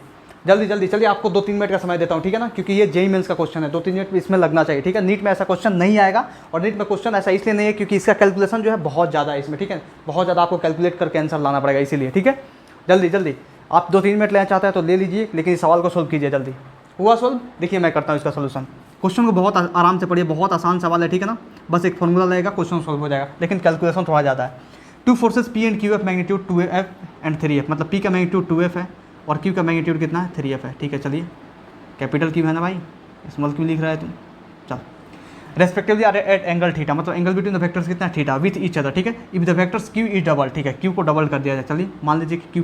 जल्दी। चलिए आपको 2-3 मिनट का समय देता हूँ, ठीक है ना, क्योंकि ये जेईई मेंस का क्वेश्चन है, 2-3 मिनट इसमें लगना चाहिए, ठीक है। नीट में ऐसा क्वेश्चन नहीं आएगा, और नीट में क्वेश्चन ऐसा इसलिए नहीं है क्योंकि इसका कैलकुलेशन जो है बहुत ज़्यादा है इसमें, ठीक है, बहुत ज़्यादा आपको कैलकुलेट करके आंसर लाना पड़ेगा, इसीलिए, ठीक है। जल्दी आप 2-3 मिनट लेना चाहते हैं तो ले लीजिए, लेकिन इस सवाल को सोल्व कीजिए जल्दी। हुआ सोल्व। देखिए मैं करता हूँ इसका सोल्यूशन। क्वेश्चन को बहुत आराम से पढ़िए, बहुत आसान सवाल है, ठीक है ना। बस एक फॉर्मूला लगेगा, क्वेश्चन सोल्व हो जाएगा, लेकिन कैलकुलेशन थोड़ा ज़्यादा है। Two forces P and Q F magnitude 2f and 3f, मतलब पी का मैग्नीट्यूड 2f है और क्यू का मैग्नीट्यूड कितना है 3f है, ठीक है। चलिए कैपिटल क्यू है ना भाई, स्मॉल क्यू लिख रहा है तुम, चल। Respectively are at angle theta, मतलब एंगल बिटवीन द वेक्टर्स कितना है थीटा विथ ईच अदर, ठीक है। If the vectors Q is double, ठीक है, क्यू को डबल कर दिया जाए। चलिए मान लीजिए कि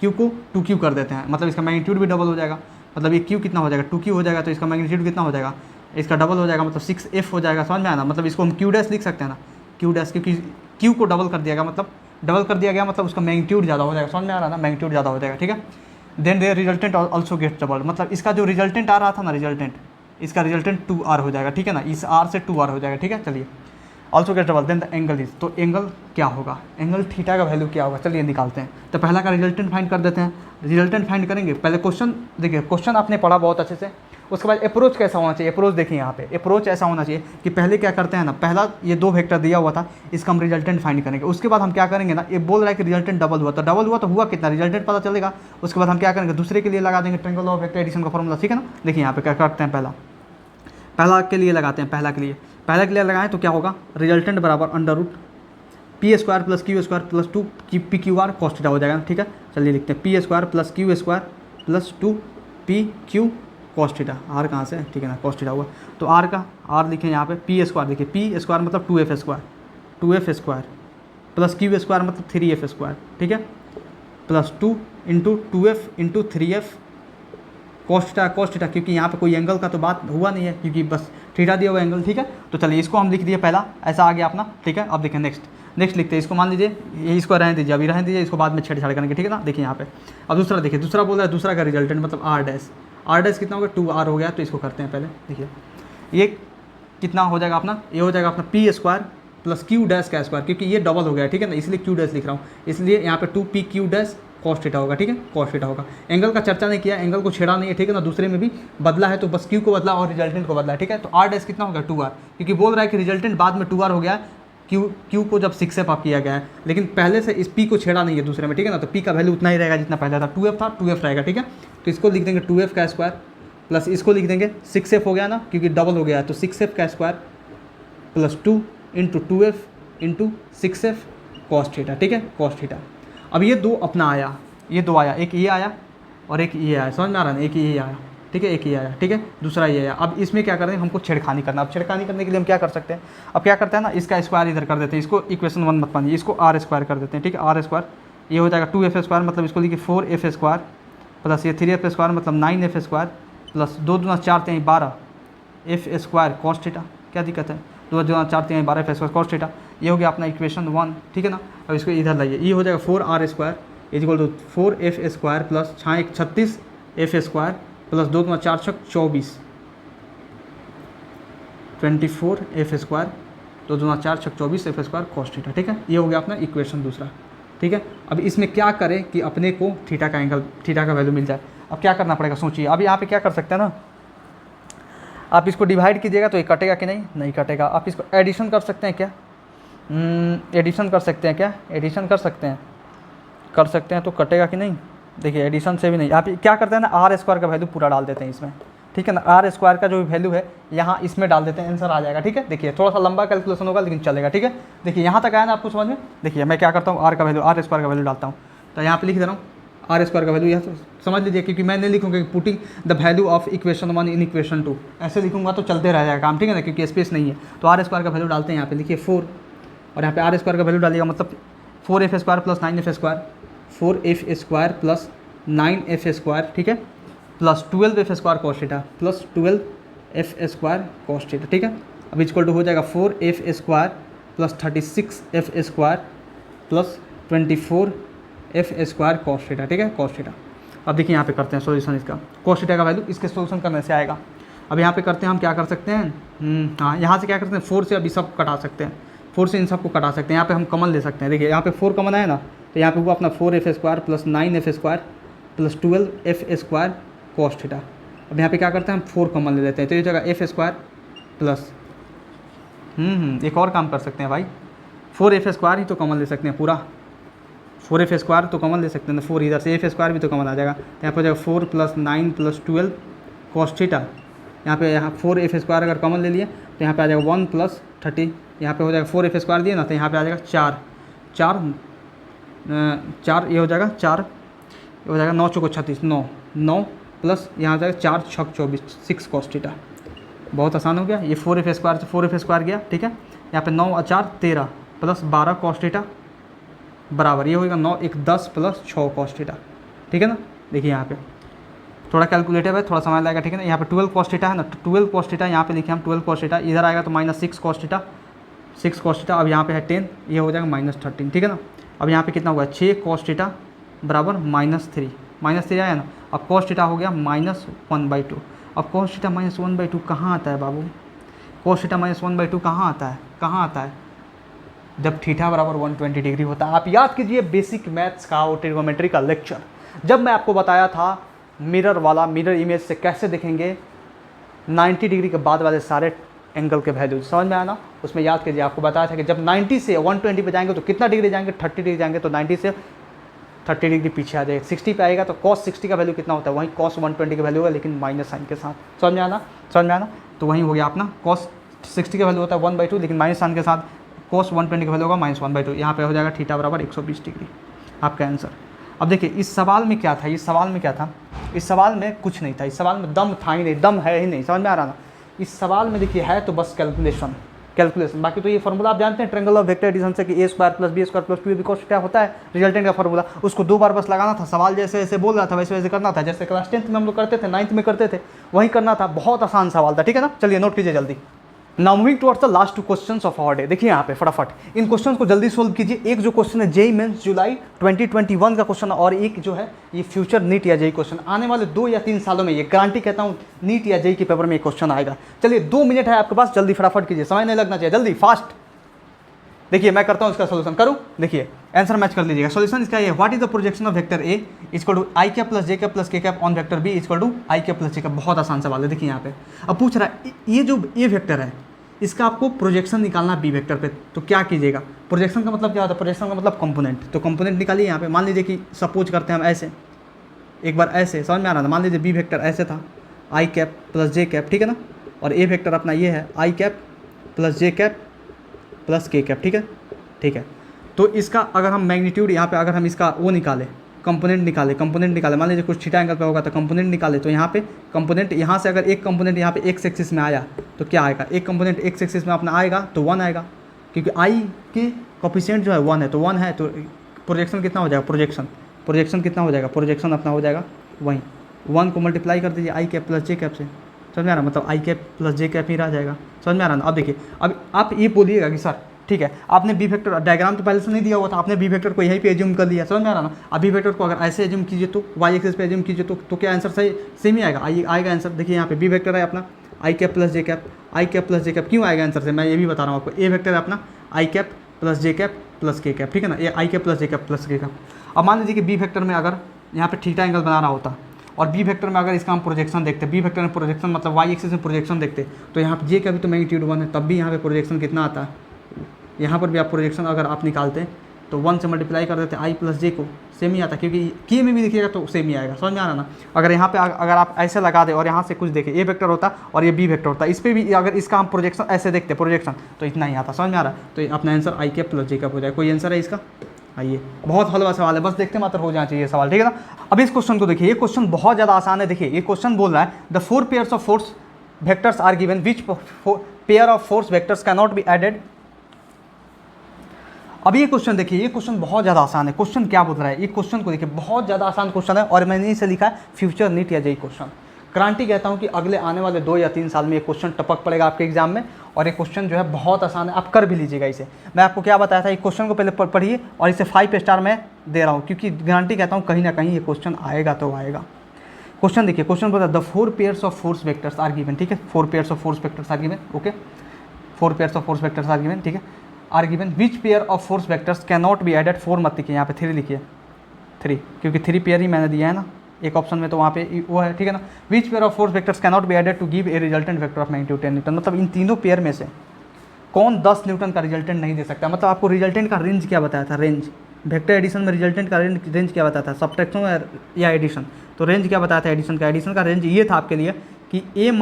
क्यू को 2q कर देते हैं, मतलब इसका मैग्नीट्यूड भी डबल हो जाएगा। मतलब ये क्यू कितना हो जाएगा 2q हो जाएगा, तो इसका मैग्नीट्यूड कितना हो जाएगा, इसका डबल हो जाएगा, मतलब 6f हो जाएगा। समझ में आया ना, मतलब इसको हम क्यू डैश लिख सकते हैं ना, क्यू डैश, क्योंकि क्यू को डबल कर दिया गया, मतलब डबल कर दिया गया, मतलब उसका मैग्नीट्यूड ज़्यादा हो जाएगा। समझ में आ रहा है ना, मैग्नीट्यूड ज़्यादा हो जाएगा, ठीक है। Then their resultant also get double, मतलब इसका जो रिजल्टेंट आ रहा था ना, रिजल्टेंट, इसका रिजल्टेंट 2r हो जाएगा, ठीक है ना, इस r से 2r हो जाएगा, ठीक है। चलिए also get double, then the angle is, तो एंगल क्या होगा, एंगल थीटा का वैल्यू क्या होगा, चलिए निकालते हैं। तो पहला का रिजल्टेंट फाइंड कर देते हैं। रिजल्टेंट फाइंड करेंगे, पहले क्वेश्चन देखिए, क्वेश्चन आपने पढ़ा बहुत अच्छे से, उसके बाद अप्रोच कैसा होना चाहिए। अप्रोच देखिए यहाँ पे, अप्रोच ऐसा होना चाहिए कि पहले क्या करते हैं ना, पहला ये 2 वेक्टर दिया हुआ था, इसका हम रिजल्टेंट फाइंड करेंगे। उसके बाद हम क्या करेंगे ना, ये बोल रहा है कि रिजल्टेंट डबल हुआ, तो डबल हुआ तो हुआ कितना, रिजल्टेंट पता चलेगा। उसके बाद हम क्या करेंगे, दूसरे के लिए लगा देंगे ट्रायंगल ऑफ वेक्टर एडिशन का फॉर्मूला, ठीक है ना। देखिए यहाँ पे क्या करते हैं, पहला के लिए लगाते हैं, पहला के लिए लगाएं तो क्या होगा, रिजल्टेंट बराबर under root P square plus Q square plus 2 P Q R cos theta हो जाएगा, ठीक है। चलिए लिखते हैं P square plus Q square plus 2 P Q cos theta, R कहाँ से, ठीक है ना, कॉस थीटा हुआ। तो आर का आर लिखें यहाँ पे, पी स्क्वायर देखिए, पी स्क्वायर मतलब 2f square plus Q square मतलब 3f स्क्वायर, ठीक है, plus 2 into 2f into 3f cos theta, क्योंकि यहाँ पे कोई एंगल का तो बात हुआ नहीं है, क्योंकि बस थीटा दिया हुआ एंगल, ठीक है। तो चलिए इसको हम लिख दिए पहला, ऐसा आ गया अपना, ठीक है। अब देखिए नेक्स्ट लिखते हैं, इसको मान लीजिए ये, इसको रहने दीजिए, अभी रहने दीजिए, इसको बाद में छेड़छाड़ करेंगे, ठीक है ना। देखिए यहाँ पे अब दूसरा देखिए, दूसरा बोल रहा है, दूसरा का रिजल्टेंट मतलब आर डैश कितना होगा 2r हो गया, तो इसको करते हैं पहले। देखिए ये कितना हो जाएगा अपना, ये हो जाएगा अपना P square plus Q dash का स्क्वायर, क्योंकि ये डबल हो गया, ठीक है ना, इसलिए क्यू डैश लिख रहा हूँ, इसलिए यहाँ पे 2p Q dash cos theta होगा, ठीक है, कॉस थीटा होगा। एंगल का चर्चा नहीं किया, एंगल को छेड़ा नहीं है, ठीक है ना, दूसरे में भी बदला है, तो बस क्यू को बदला और रिजल्टेंट को बदला है, ठीक है। तो आर डैश कितना होगा 2r, क्योंकि बोल रहा है कि रिजल्टेंट बाद में 2r हो गया, क्यू को जब 6 से पाप किया गया है, लेकिन पहले से इस पी को छेड़ा नहीं है दूसरे में, ठीक है ना। तो पी का वैल्यू उतना ही रहेगा जितना पहले था, 2f था, 2f रहेगा, ठीक है। तो इसको लिख देंगे 2f का स्क्वायर प्लस इसको लिख देंगे 6f हो गया ना, क्योंकि डबल हो गया है, तो 6f का square plus 2 into 2f into 6f cos theta, ठीक है, कॉस थीटा। अब ये दो अपना आया, ये दो आया, एक ये आया और एक ये आया, समझ में आ रहा है ना, एक ये आया, ठीक है, एक ये आया, ठीक है, दूसरा ये आया। अब इसमें क्या कर रहे हैं, हमको छेड़खानी करना। अब छेड़खानी करने के लिए हम क्या कर सकते हैं, अब क्या करते हैं ना, इसका स्क्वायर इधर कर देते हैं, इसको इक्वेशन 1 मत मानिए, इसको आर स्क्वायर कर देते हैं, ठीक है, आर स्क्वायर ये हो जाएगा 2f स्क्वायर, मतलब इसको लिखिए 4f स्क्वायर प्लस ये 3f स्क्वायर मतलब 9f स्क्वायर प्लस 2 दूना 4 3 12 f स्क्वायर कॉस थीटा। क्या दिक्कत है, 2 दूना 4 3 12 f स्क्वायर कॉस थीटा, ये हो गया अपना इक्वेशन 1, ठीक है ना। अब इसको इधर लाइए, ये हो जाएगा 4r square is equal to 4f square plus 36 f square plus 2 दूना 4 6 24 24 f स्क्वायर, 2 दूना 4 6 24 f स्क्वायर कॉस थीटा, ठीक है। ये हो गया अपना इक्वेशन दूसरा, ठीक है। अब इसमें क्या करें कि अपने को थीटा का एंगल, थीटा का वैल्यू मिल जाए। अब क्या करना पड़ेगा सोचिए, अब यहाँ पे क्या कर सकते हैं ना, आप इसको डिवाइड कीजिएगा तो ये कटेगा कि नहीं कटेगा। आप इसको एडिशन कर सकते हैं क्या, एडिशन कर सकते हैं क्या, एडिशन कर सकते हैं तो कटेगा कि नहीं। देखिए एडिशन से भी नहीं, आप क्या करते हैं ना, आर स्क्वायर का वैल्यू पूरा डाल देते हैं इसमें, ठीक है ना, आर स्क्वायर का जो वैल्यू है यहाँ इसमें डाल देते हैं, आंसर आ जाएगा, ठीक है। देखिए थोड़ा सा लंबा कैलकुलेशन होगा लेकिन चलेगा, ठीक है। देखिए यहाँ तक आया ना आपको समझ में। देखिए मैं क्या करता हूँ, आर स्क्वायर का वैल्यू डालता हूँ, तो यहाँ पे लिख दे रहा हूँ आर स्क्वायर का वैल्यू, यहाँ समझ लीजिए, क्योंकि मैं नहीं लिखूँगा कि putting the value of equation 1 in equation 2, ऐसे लिखूँगा तो चलते रह जाएगा काम, ठीक है ना, क्योंकि स्पेस नहीं है। तो आर स्क्वायर का वैल्यू डालते हैं यहाँ पे, लिखिए 4 और यहाँ पे आर स्क्वायर का वैल्यू डालिएगा, मतलब 4f square plus 9f square, 4f square plus 9f square, ठीक है, plus 12f square cos theta plus 12f square cos theta, ठीक है। अब इक्वल टू हो जाएगा 4f square plus 36f square plus 24f square cos theta, ठीक है, cos theta. अब देखिए यहाँ पे करते हैं सॉल्यूशन इसका, कॉस थीटा का वैल्यू इसके सॉल्यूशन करने से आएगा। अब यहाँ पे करते हैं हम, क्या कर सकते हैं, हाँ यहाँ से क्या करते हैं, 4 से अभी सब कटा सकते हैं, 4 से इन सबको कटा सकते हैं। यहाँ पे हम कॉमन ले सकते हैं, देखिए यहाँ पे 4 कॉमन है ना, तो यहाँ पे हुआ अपना 4f square plus 9f square plus 12f square cos theta. अब यहाँ पे क्या करते हैं हम 4 कॉमन ले लेते हैं, तो ये जगह f स्क्वायर प्लस एक और काम कर सकते हैं भाई, 4f स्क्वायर ही तो कॉमन ले सकते हैं पूरा, 4f स्क्वायर तो कॉमन ले सकते हैं, 4 इधर से f स्क्वायर भी तो कॉमन आ जाएगा, तो यहाँ पर हो जाएगा 4 प्लस 9 प्लस 12 कॉस थीटा, यहाँ 4f² अगर कॉमन ले लिए तो यहाँ पे आ जाएगा 1 + 30, यहाँ पे हो जाएगा 4f² दिए ना तो यहाँ पे आ जाएगा 4 ये हो जाएगा 4, ये हो जाएगा 9 × 36 9 प्लस यहाँ आ जाएगा 4 × 6 = 24 6 cos थीटा। बहुत आसान हो गया, ये 4f² से 4f² गया, ठीक है। यहाँ पे 9 और 4 13 प्लस 12 cos थीटा बराबर ये होगा 9 1 10 प्लस 6 cos थीटा, ठीक है ना। देखिए यहाँ पे थोड़ा कैलकुलेटिव है, थोड़ा समय लगेगा, ठीक है ना। यहाँ पे 12 cos थीटा है ना, तो 12 cos थीटा यहाँ पे लिखे हम 12 cos थीटा, इधर आएगा तो -6 cos थीटा 6 cos थीटा। अब यहाँ पे है 10, ये हो जाएगा -13, ठीक है ना। अब यहाँ पे कितना होगा 6 cos थीटा बराबर -3 आया ना। अब cos थीटा हो गया -1/2। अब cos थीटा -1/2 कहाँ आता है बाबू? cos थीटा -1/2 कहाँ आता है? जब थीटा बराबर 120 डिग्री होता है। आप याद कीजिए बेसिक मैथ्स का और ट्रिग्नोमेट्री का लेक्चर, जब मैं आपको बताया था मिरर इमेज से कैसे दिखेंगे 90 डिग्री के बाद वाले सारे एंगल के वैल्यू, समझ में आया ना। उसमें याद कीजिए आपको बताया था कि जब 90 से 120 पे जाएंगे तो कितना डिग्री जाएंगे, 30 डिग्री जाएंगे, तो 90 से 30 डिग्री पीछे आ जाएगा। 60 पे आएगा तो cos 60 का वैल्यू कितना होता है, वहीं cos 120 का वैल्यू होगा लेकिन माइनस साइन के साथ, समझ में आना। तो वहीं हो गया अपना cos 60 का वैल्यू होता है 1/2 लेकिन माइनस साइन के साथ, cos 120 का वैल्यू होगा -1/2। यहाँ पे हो जाएगा थीटा बराबर 120 डिग्री, आपका आंसर। अब देखिए इस सवाल में क्या था, इस सवाल में कुछ नहीं था, इस सवाल में दम था ही नहीं, दम है ही नहीं, समझ में आ रहा ना। इस सवाल में देखिए है तो बस कैलकुलेशन, बाकी तो ये फॉर्मूला आप जानते हैं ट्रायंगल ऑफ वेक्टर एडिशन से कि a² + b² + 2ab cos theta होता है रिजल्टेंट का फॉर्मूला। उसको 2 बार बस लगाना था, सवाल जैसे जैसे बोल रहा था वैसे वैसे करना था, जैसे क्लास 10th में हम लोग करते थे, 9th में करते थे, वही करना था। बहुत आसान सवाल था, ठीक है ना। चलिए नोट कीजिए जल्दी। Now moving towards the last 2 questions of our day. देखिए यहाँ पे फटाफट इन क्वेश्चंस को जल्दी सोल्व कीजिए। एक जो क्वेश्चन है जेईई मेंस जुलाई 2021 का क्वेश्चन, और एक जो है ये फ्यूचर नीट या जेईई क्वेश्चन। आने वाले 2 या 3 सालों में ये गारंटी कहता हूँ नीट या जेईई के पेपर में ये क्वेश्चन आएगा। चलिए 2 मिनट है आपके पास, जल्दी फटाफट कीजिए, समय नहीं लगना चाहिए, जल्दी फास्ट। देखिए मैं करता हूँ इसका सोल्यूशन, करूँ। देखिए आंसर मैच कर लीजिएगा। सोल्यूशन इसका ये, what is the projection of vector A equal to i cap plus j cap plus k cap on vector B equal to i cap plus j cap. बहुत आसान सवाल है। देखिए यहाँ पे अब पूछ रहा है ये जो ए वेक्टर है इसका आपको प्रोजेक्शन निकालना बी वेक्टर पे, तो क्या कीजिएगा। प्रोजेक्शन का मतलब क्या होता है, प्रोजेक्शन का मतलब कंपोनेंट, तो कंपोनेंट निकालिए। यहाँ पे मान लीजिए कि सपोज करते हैं हम ऐसे, एक बार ऐसे, समझ में आ रहा था। मान लीजिए बी वेक्टर ऐसे था i cap plus j cap, ठीक है ना, और ए वेक्टर अपना ये है i cap plus j cap plus k cap, ठीक है। तो इसका अगर हम मैग्नीट्यूड यहाँ पे अगर हम इसका वो निकाले, कंपोनेंट निकाले, मान लीजिए कुछ थीटा एंगल पे होगा तो कंपोनेंट निकाले, तो यहाँ पे कंपोनेंट यहाँ से अगर एक कंपोनेंट यहाँ पे एक्स एक्सिस में आया तो क्या आएगा, एक कंपोनेंट एक्स एक्सिस में अपना आएगा तो 1 आएगा, क्योंकि आई के कोफिशिएंट जो है 1 है, तो 1 है तो प्रोजेक्शन कितना हो जाएगा, प्रोजेक्शन कितना हो जाएगा, प्रोजेक्शन अपना हो जाएगा वहीं 1 को मल्टीप्लाई कर दीजिए आई कैप प्लस जे कैप से, समझ में आ रहा, मतलब आई कैप प्लस जे कैप ही रह जाएगा, समझ में आ रहा ना। अब देखिए अब आप ये बोलिएगा कि सर ठीक है आपने बी वेक्टर डायग्राम तो पहले से नहीं दिया हुआ था, आपने बी वेक्टर को यहीं पे एज्यूम कर लिया, समझ में आ रहा ना। अब बी वेक्टर को अगर ऐसे एज्यूम कीजिए तो वाई एक्सिस पे एज्यूम कीजिए तो क्या आंसर सही सेम ही आएगा, आएगा आंसर। देखिए यहाँ पे बी वेक्टर है अपना आई कैप प्लस जे कैप, क्यों आएगा आंसर से मैं ये भी बता रहा हूँ आपको। ए वेक्टर है अपना आई cap plus J cap plus के कैप, ठीक है ना, ये आई cap plus J cap plus के कैप। अब मान लीजिए कि बी वेक्टर में अगर यहाँ पे थीटा एंगल बना रहा होता और बी वेक्टर में अगर इसका हम प्रोजेक्शन देखते, बी वेक्टर में प्रोजेक्शन मतलब वाई एक्सिस में प्रोजेक्शन देखते, तो यहाँ पे जे का भी तो मैग्नीट्यूड 1 है, तब भी यहाँ पे प्रोजेक्शन कितना आता है, यहाँ पर भी आप प्रोजेक्शन अगर आप निकालते हैं तो 1 से मल्टीप्लाई कर देते आई प्लस जे को, सेम ही आता है, क्योंकि के में भी देखिएगा तो सेम ही आएगा, समझ में आ रहा ना। अगर यहाँ पे अगर आप ऐसे लगा दें और यहाँ से कुछ देखें, ए वेक्टर होता और ये बी वेक्टर होता, इस पर भी अगर इसका हम प्रोजेक्शन ऐसे देखते प्रोजेक्शन तो इतना ही आता, समझ में आ रहा। तो अपना answer I cap plus J cap हो जाए। कोई आंसर है इसका? आइए बहुत हलवा सवाल है, बस देखते मात्र हो जाना चाहिए सवाल, ठीक है ना। अब इस क्वेश्चन को देखिए, ये क्वेश्चन बहुत ज़्यादा आसान है। देखिए ये क्वेश्चन बोल रहा है the 4 pairs of force vectors are given which pair of force vectors can not be added. अब ये क्वेश्चन देखिए, ये क्वेश्चन बहुत ज़्यादा आसान है। क्वेश्चन क्या बोल रहा है, ये क्वेश्चन को देखिए बहुत ज़्यादा आसान क्वेश्चन है और मैंने इसे लिखा है फ्यूचर नीट या जेईई क्वेश्चन। गारंटी कहता हूँ कि अगले आने वाले 2 या 3 साल में ये क्वेश्चन टपक पड़ेगा आपके एग्जाम में, और ये क्वेश्चन जो है बहुत आसान है, आप कर भी लीजिएगा इसे। मैं आपको क्या बताया था, ये क्वेश्चन को पहले पढ़िए और इसे 5 स्टार मैं दे रहा हूँ, क्योंकि गारंटी कहता हूँ कहीं ना कहीं ये क्वेश्चन आएगा तो आएगा। क्वेश्चन देखिए, क्वेश्चन बोलता है the 4 pairs of force vectors are given, ठीक है, 4 pairs of force vectors are given, okay, 4 pairs of force vectors are given, ठीक है, are given which pair of force vectors can not be added, 4 मत लिखिए, यहाँ पे 3 लिखिए, 3, क्योंकि 3 पेयर ही मैंने दिया है ना एक ऑप्शन में, तो वहाँ पे वो है, ठीक है ना। Which pair of force vectors can not be added to give a resultant vector of magnitude 10 newton, मतलब इन तीनों पेयर में से कौन 10 न्यूटन का रिजल्टेंट नहीं दे सकता। मतलब आपको रिजल्टेंट का रेंज क्या बताया था, रेंज वेक्टर एडिशन में रिजल्टेंट का रेंज क्या बताया था, सब्ट्रैक्शन या एडिशन, तो रेंज क्या बताया था एडिशन का, एडिशन का रेंज ये था आपके लिए कि a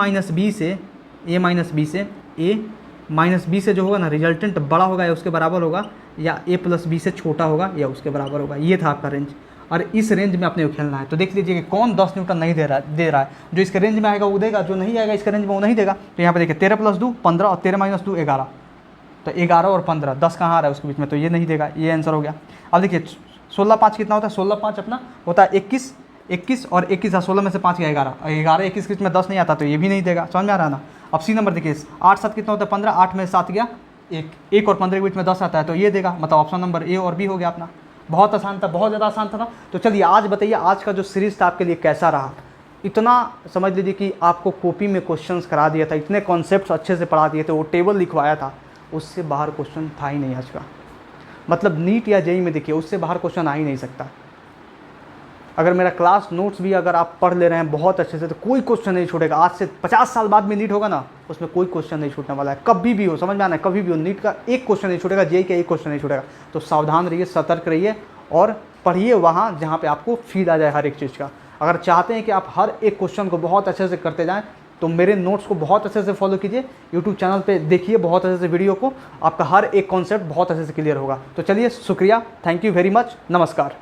माइनस बी से जो होगा ना रिजल्टेंट बड़ा होगा या उसके बराबर होगा, या a प्लस बी से छोटा होगा या उसके बराबर होगा। ये था आपका रेंज, और इस रेंज में आपने खेलना है। तो देख लीजिए कि कौन 10 न्यूटन नहीं दे रहा है। जो इसके रेंज में आएगा वो देगा, जो नहीं आएगा इसके रेंज में वो नहीं देगा। तो यहाँ पे देखिए 13 प्लस 2 15 और 13 माइनस 2 11, तो 11 और 15 10 कहाँ आ रहा है उसके बीच में, तो ये नहीं देगा, ये आंसर हो गया। अब देखिए 16 5 कितना होता है, 16 5 अपना होता है 21 और 21 16 में से 5 गया 11, 11 21 के बीच में 10 नहीं आता, तो ये भी नहीं देगा। समझ में आ रहा है ना। अब सी नंबर देखिए 8 7 कितना होता है 15, 8 में 7 गया 1 और 15 के बीच में 10 आता है, तो ये देगा। मतलब ऑप्शन नंबर ए और बी हो गया अपना। बहुत आसान था, बहुत ज़्यादा आसान था ना। तो चलिए आज बताइए आज का जो सीरीज़ था आपके लिए कैसा रहा। इतना समझ लीजिए कि आपको कॉपी में क्वेश्चंस करा दिया था, इतने कॉन्सेप्ट्स अच्छे से पढ़ा दिए थे, वो टेबल लिखवाया था, उससे बाहर क्वेश्चन था ही नहीं आज का। मतलब नीट या जेईई में देखिए उससे बाहर क्वेश्चन आ ही नहीं सकता। अगर मेरा क्लास नोट्स भी अगर आप पढ़ ले रहे हैं बहुत अच्छे से, तो कोई क्वेश्चन नहीं छूटेगा। आज से 50 साल बाद में नीट होगा ना, उसमें कोई क्वेश्चन नहीं छूटने वाला है, कभी भी हो। समझ में आना है, कभी भी हो, नीट का एक क्वेश्चन नहीं छूटेगा, जेईई का एक क्वेश्चन नहीं छूटेगा। तो सावधान रहिए, सतर्क रहिए और पढ़िए वहाँ जहाँ पे आपको फील आ जाए हर एक चीज़ का। अगर चाहते हैं कि आप हर एक क्वेश्चन को बहुत अच्छे से करते जाएँ, तो मेरे नोट्स को बहुत अच्छे से फॉलो कीजिए, यूट्यूब चैनल पे देखिए बहुत अच्छे से वीडियो को, आपका हर एक कॉन्सेप्ट बहुत अच्छे से क्लियर होगा। तो चलिए शुक्रिया, थैंक यू वेरी मच, नमस्कार।